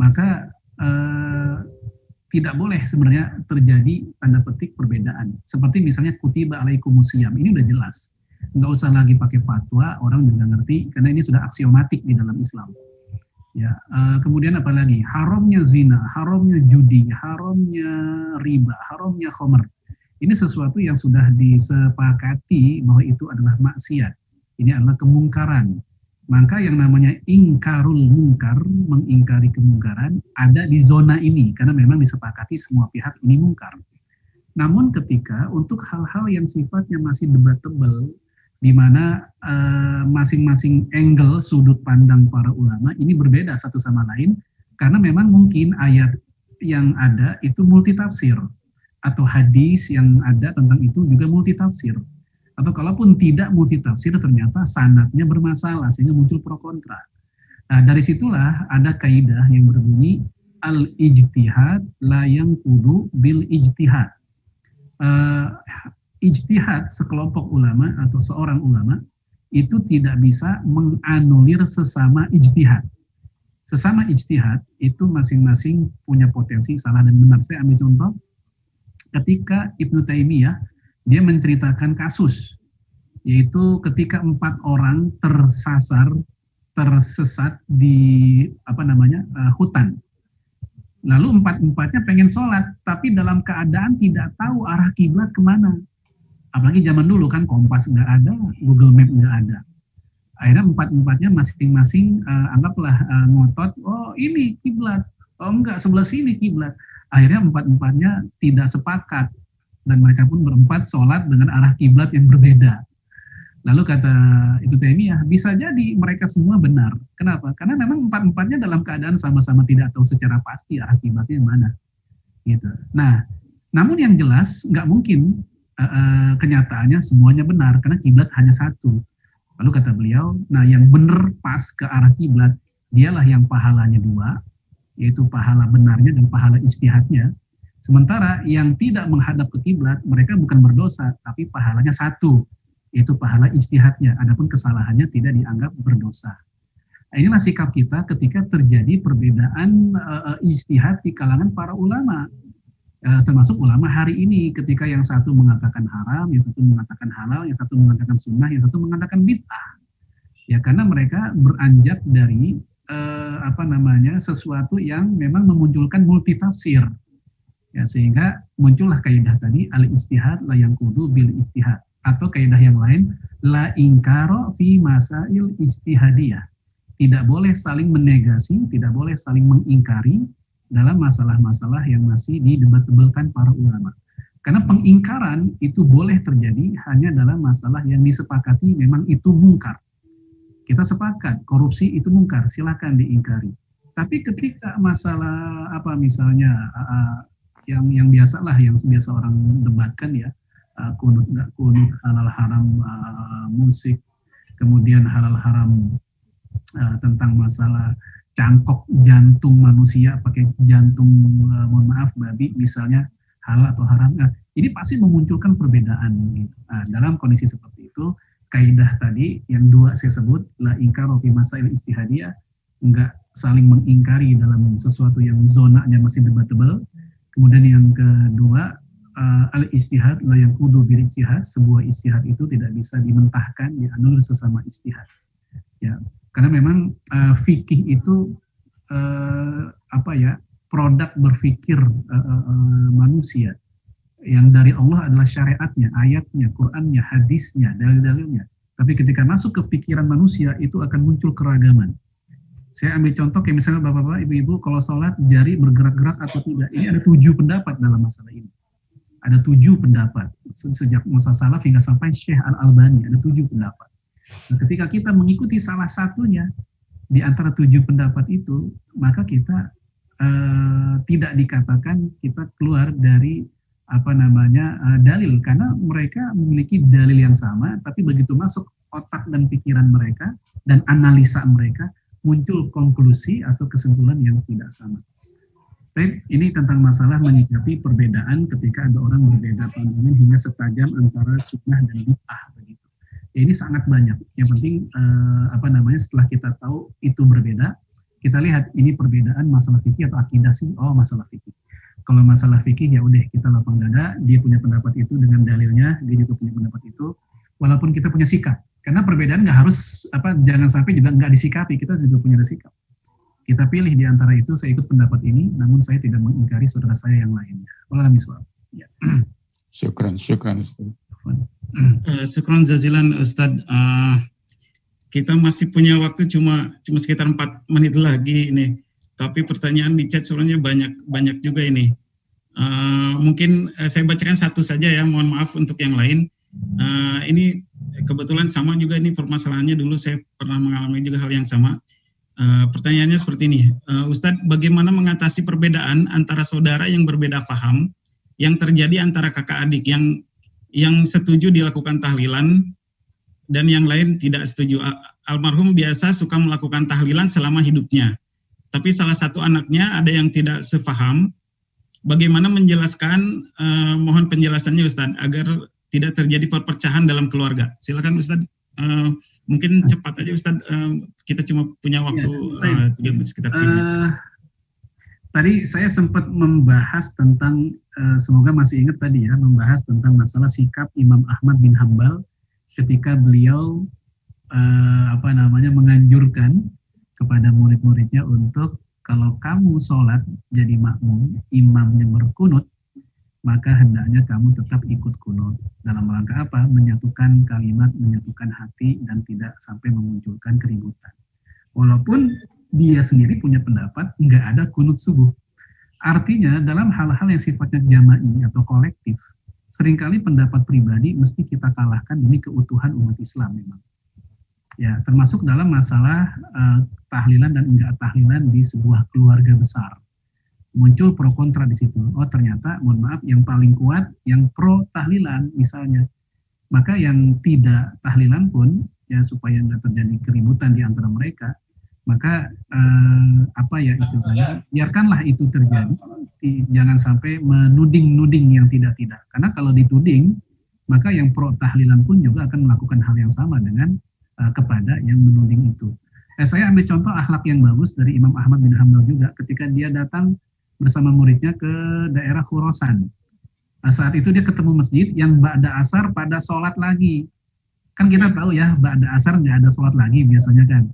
maka tidak boleh sebenarnya terjadi tanda petik perbedaan. Seperti misalnya kutiba alaikumusiyam, ini udah jelas. Nggak usah lagi pakai fatwa, orang juga ngerti, karena ini sudah aksiomatik di dalam Islam. Ya, kemudian apa lagi? Haramnya zina, haramnya judi, haramnya riba, haramnya khamr. Ini sesuatu yang sudah disepakati bahwa itu adalah maksiat. Ini adalah kemungkaran. Maka yang namanya ingkarul mungkar, mengingkari kemungkaran, ada di zona ini. Karena memang disepakati semua pihak ini mungkar. Namun ketika untuk hal-hal yang sifatnya masih debatable, di mana masing-masing angle, sudut pandang para ulama, ini berbeda satu sama lain, karena memang mungkin ayat yang ada itu multitafsir. Atau hadis yang ada tentang itu juga multitafsir. Atau kalaupun tidak multitafsir, ternyata sanadnya bermasalah sehingga muncul pro kontra. Nah, dari situlah ada kaidah yang berbunyi al-ijtihad la yanqudu bil ijtihad. Ijtihad sekelompok ulama atau seorang ulama itu tidak bisa menganulir sesama ijtihad. Sesama ijtihad itu masing-masing punya potensi salah dan benar. Saya ambil contoh. Ketika Ibnu Taimiyah dia menceritakan kasus, yaitu ketika 4 orang tersesat di hutan. Lalu 4-4-nya pengen sholat, tapi dalam keadaan tidak tahu arah kiblat kemana. Apalagi zaman dulu kan kompas nggak ada, Google Map nggak ada. Akhirnya 4-4-nya masing-masing anggaplah ngotot, oh ini kiblat, oh enggak sebelah sini kiblat. Akhirnya 4-4-nya tidak sepakat dan mereka pun berempat sholat dengan arah kiblat yang berbeda. Lalu kata Ibnu Taimiyah, bisa jadi mereka semua benar. Kenapa? Karena memang 4-4-nya dalam keadaan sama-sama tidak tahu secara pasti arah kiblatnya mana. Gitu. Nah, namun yang jelas nggak mungkin kenyataannya semuanya benar karena kiblat hanya satu. Lalu kata beliau, nah yang benar pas ke arah kiblat dialah yang pahalanya 2. Yaitu pahala benarnya dan pahala ijtihadnya. Sementara yang tidak menghadap ke kiblat, mereka bukan berdosa, tapi pahalanya 1, yaitu pahala ijtihadnya. Adapun kesalahannya tidak dianggap berdosa. Inilah sikap kita ketika terjadi perbedaan ijtihad di kalangan para ulama, termasuk ulama hari ini, ketika yang satu mengatakan haram, yang satu mengatakan halal, yang satu mengatakan sunnah, yang satu mengatakan bid'ah. Ya, karena mereka beranjak dari sesuatu yang memang memunculkan multitafsir. Ya, sehingga muncullah kaidah tadi al-ijtihad la yanqudu bil ijtihad, atau kaidah yang lain la ingkaro fi masail ijtihadiyah. Tidak boleh saling menegasi, tidak boleh saling mengingkari dalam masalah-masalah yang masih didebat-debatkan para ulama. Karena pengingkaran itu boleh terjadi hanya dalam masalah yang disepakati memang itu mungkar. Kita sepakat, korupsi itu mungkar, silakan diingkari. Tapi ketika masalah misalnya yang biasalah, yang biasa orang debatkan ya, kunut nggak kunut, halal haram musik, kemudian halal haram tentang masalah cangkok jantung manusia pakai jantung mohon maaf babi misalnya, halal atau haram. Nah, ini pasti memunculkan perbedaan gitu. Nah, dalam kondisi seperti itu, kaidah tadi yang dua saya sebut, la ingkar fi masail ijtihadiyah, enggak saling mengingkari dalam sesuatu yang zonanya masih debatable. Kemudian yang kedua, al-ijtihad la yanqudu bil ijtihad, sebuah ijtihad itu tidak bisa dimentahkan, dianulir sesama ijtihad. Ya, karena memang fikih itu produk berfikir manusia. Yang dari Allah adalah syariatnya, ayatnya, Qur'annya, hadisnya, dalil-dalilnya. Tapi ketika masuk ke pikiran manusia, itu akan muncul keragaman. Saya ambil contoh kayak misalnya bapak-bapak, ibu-ibu, kalau sholat jari bergerak-gerak atau tidak. Ini ada 7 pendapat dalam masalah ini. Ada 7 pendapat. Sejak masa salaf hingga sampai Syekh Al-Albani, ada 7 pendapat. Nah, ketika kita mengikuti salah satunya di antara 7 pendapat itu, maka kita tidak dikatakan kita keluar dari dalil, karena mereka memiliki dalil yang sama, tapi begitu masuk otak dan pikiran mereka dan analisa mereka, muncul konklusi atau kesimpulan yang tidak sama. Tapi ini tentang masalah menyikapi perbedaan ketika ada orang berbeda pandangan hingga setajam antara sunnah dan bid'ah begitu. Ya, ini sangat banyak. Yang penting setelah kita tahu itu berbeda, kita lihat ini perbedaan masalah fikih atau akidah sih. Oh, masalah fikih. Kalau masalah fikih ya udah kita lapang dada, dia punya pendapat itu dengan dalilnya, dia juga punya pendapat itu, walaupun kita punya sikap. Karena perbedaan nggak harus jangan sampai juga nggak disikapi, kita juga punya sikap. Kita pilih di antara itu, saya ikut pendapat ini, namun saya tidak mengingkari saudara saya yang lainnya. Wallahu a'lam. Ya. Syukran Ustaz. Syukran jazilan Ustaz. Kita masih punya waktu cuma sekitar 4 menit lagi ini. Tapi pertanyaan di chat sebenarnya banyak juga ini. Mungkin saya bacakan satu saja ya, mohon maaf untuk yang lain. Ini kebetulan sama juga ini permasalahannya, dulu saya pernah mengalami juga hal yang sama. Pertanyaannya seperti ini, Ustadz, bagaimana mengatasi perbedaan antara saudara yang berbeda paham yang terjadi antara kakak adik yang setuju dilakukan tahlilan dan yang lain tidak setuju? Almarhum biasa suka melakukan tahlilan selama hidupnya. Tapi salah satu anaknya ada yang tidak sepaham. Bagaimana menjelaskan, mohon penjelasannya Ustadz, agar tidak terjadi perpecahan dalam keluarga. Silakan Ustadz, mungkin cepat aja Ustadz, kita cuma punya waktu 3 menit sekitar 3 menit. Tadi saya sempat membahas tentang, semoga masih ingat tadi ya, membahas tentang masalah sikap Imam Ahmad bin Hambal ketika beliau menganjurkan kepada murid-muridnya untuk kalau kamu sholat jadi makmum, imamnya berkunut, maka hendaknya kamu tetap ikut kunut. Dalam rangka apa? Menyatukan kalimat, menyatukan hati, dan tidak sampai memunculkan keributan. Walaupun dia sendiri punya pendapat, nggak ada kunut subuh. Artinya dalam hal-hal yang sifatnya jama'i atau kolektif, seringkali pendapat pribadi mesti kita kalahkan demi keutuhan umat Islam memang. Ya, termasuk dalam masalah tahlilan dan enggak tahlilan di sebuah keluarga besar. Muncul pro kontra di situ. Oh, ternyata mohon maaf yang paling kuat yang pro tahlilan misalnya. Maka yang tidak tahlilan pun ya supaya enggak terjadi keributan di antara mereka, maka istilahnya biarkanlah itu terjadi. Jangan sampai menuding-nuding yang tidak-tidak. Karena kalau dituding, maka yang pro tahlilan pun juga akan melakukan hal yang sama dengan kepada yang menuding itu. Saya ambil contoh akhlak yang bagus dari Imam Ahmad bin Hanbal juga ketika dia datang bersama muridnya ke daerah Khurasan. Nah, saat itu dia ketemu masjid yang ba'da asar pada sholat lagi. Kan kita tahu ya, ba'da asar nggak ada sholat lagi biasanya kan.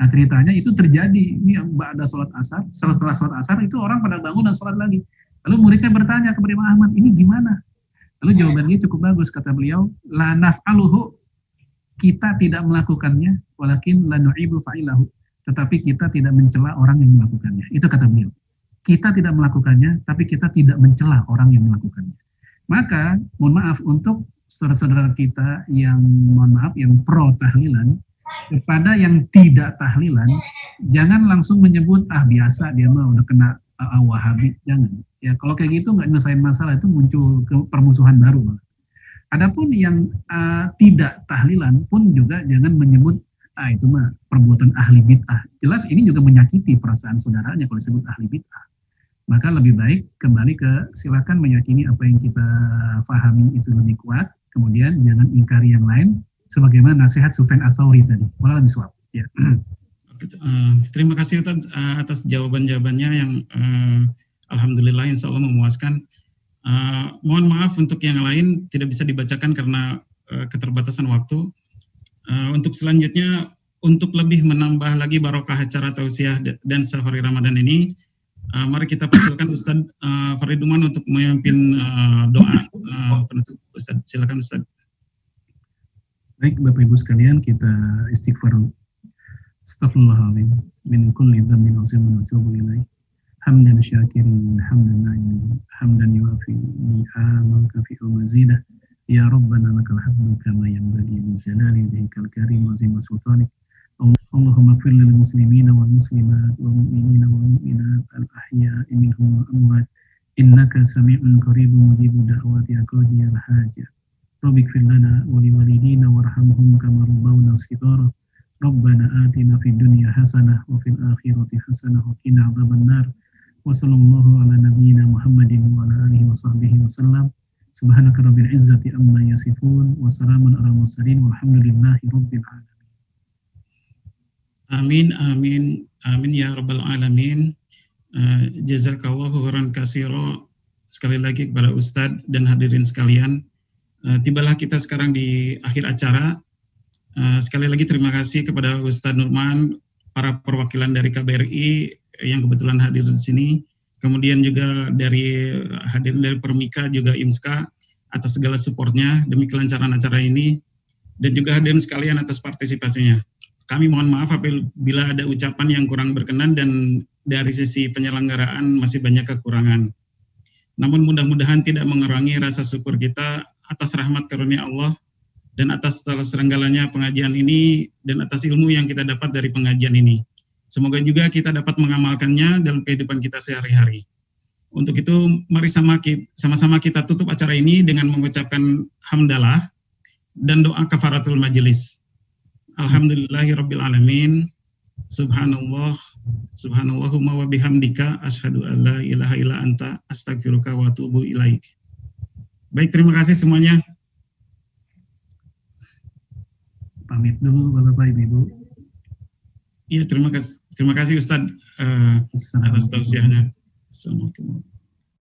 Nah ceritanya itu terjadi, ini ba'da sholat asar, setelah sholat asar itu orang pada bangun dan sholat lagi. Lalu muridnya bertanya kepada Imam Ahmad, ini gimana? Lalu jawabannya cukup bagus, kata beliau, la naf'aluhu, kita tidak melakukannya, walakin la nu'ibu fa'ilahu, tetapi kita tidak mencela orang yang melakukannya. Itu kata beliau. Kita tidak melakukannya, tapi kita tidak mencela orang yang melakukannya. Maka, mohon maaf untuk saudara-saudara kita yang, mohon maaf, yang pro tahlilan, kepada yang tidak tahlilan, jangan langsung menyebut, biasa dia mah udah kena Wahabi, jangan. Ya, kalau kayak gitu nggak nyelesain masalah, itu muncul permusuhan baru. Adapun yang tidak tahlilan pun juga jangan menyebut itu mah perbuatan ahli bid'ah. Jelas ini juga menyakiti perasaan saudaranya kalau disebut ahli bid'ah. Maka lebih baik kembali ke silakan meyakini apa yang kita fahami itu lebih kuat. Kemudian jangan ingkari yang lain. Sebagaimana nasihat Sufyan Ats-Tsauri tadi. Wallahu a'lam. Ya. Terima kasih Ustaz atas jawaban-jawabannya yang alhamdulillah insya Allah memuaskan. Mohon maaf untuk yang lain tidak bisa dibacakan karena keterbatasan waktu. Untuk selanjutnya, untuk lebih menambah lagi barokah acara tausiah dan safari Ramadan ini, mari kita persilakan Ustaz Farid Duman untuk memimpin doa penutup. Ustaz, silakan Ustaz. Baik Bapak Ibu sekalian, kita istighfar. Astaghfirullahaladzim min kulli dhanbin wa atubu ilaih. Hamdan syakirin, hamdan na'imin, hamdan yuafi ni'amal kafi wa mazidah. Ya Rabbana lakal hamdu kama yanbaghi li jalali wajhikal karim wa azimi sultanik. Allahumma ighfir lil muslimina wal muslimat wal mu'minina wal mu'minat al ahya'i minhum wal amwat. Innaka sami'un qaribun mujibud da'wati ya qadiyal hajat. Rabbi ighfir lana wa li walidina warhamhum kama rabbawna shighara. Rabbana atina fid dunya hasanah wa fil akhirati hasanah wa qina adzabannar. Wa sallallahu ala nabiyyina Muhammadin wa ala alihi wa sahbihi wa sallam. Subhanaka rabbil izzati amma yasifun wa salamun ala mursalin walhamdulillahi rabbil alamin. Amin amin amin ya rabbal alamin. Jazakallahu khairan katsira sekali lagi kepada Ustadz dan hadirin sekalian. Tibalah kita sekarang di akhir acara. Sekali lagi terima kasih kepada Ustadz Nurman, para perwakilan dari KBRI yang kebetulan hadir di sini, kemudian juga dari hadirin dari Permika juga IMSKA atas segala supportnya demi kelancaran acara ini, dan juga hadirin sekalian atas partisipasinya. Kami mohon maaf apabila ada ucapan yang kurang berkenan dan dari sisi penyelenggaraan masih banyak kekurangan. Namun mudah-mudahan tidak mengurangi rasa syukur kita atas rahmat karunia Allah dan atas segala pengajian ini dan atas ilmu yang kita dapat dari pengajian ini. Semoga juga kita dapat mengamalkannya dalam kehidupan kita sehari-hari. Untuk itu, mari sama-sama kita tutup acara ini dengan mengucapkan hamdalah dan doa kafaratul majelis. Alhamdulillahirabbil alamin. Subhanallah, subhanallahumma wa bihamdika asyhadu an la ilaha illa anta astaghfiruka wa atubu ilaik. Baik, terima kasih semuanya. Pamit dulu Bapak Ibu. Iya, terima kasih Ustadz atas tausiahnya. Assalamualaikum.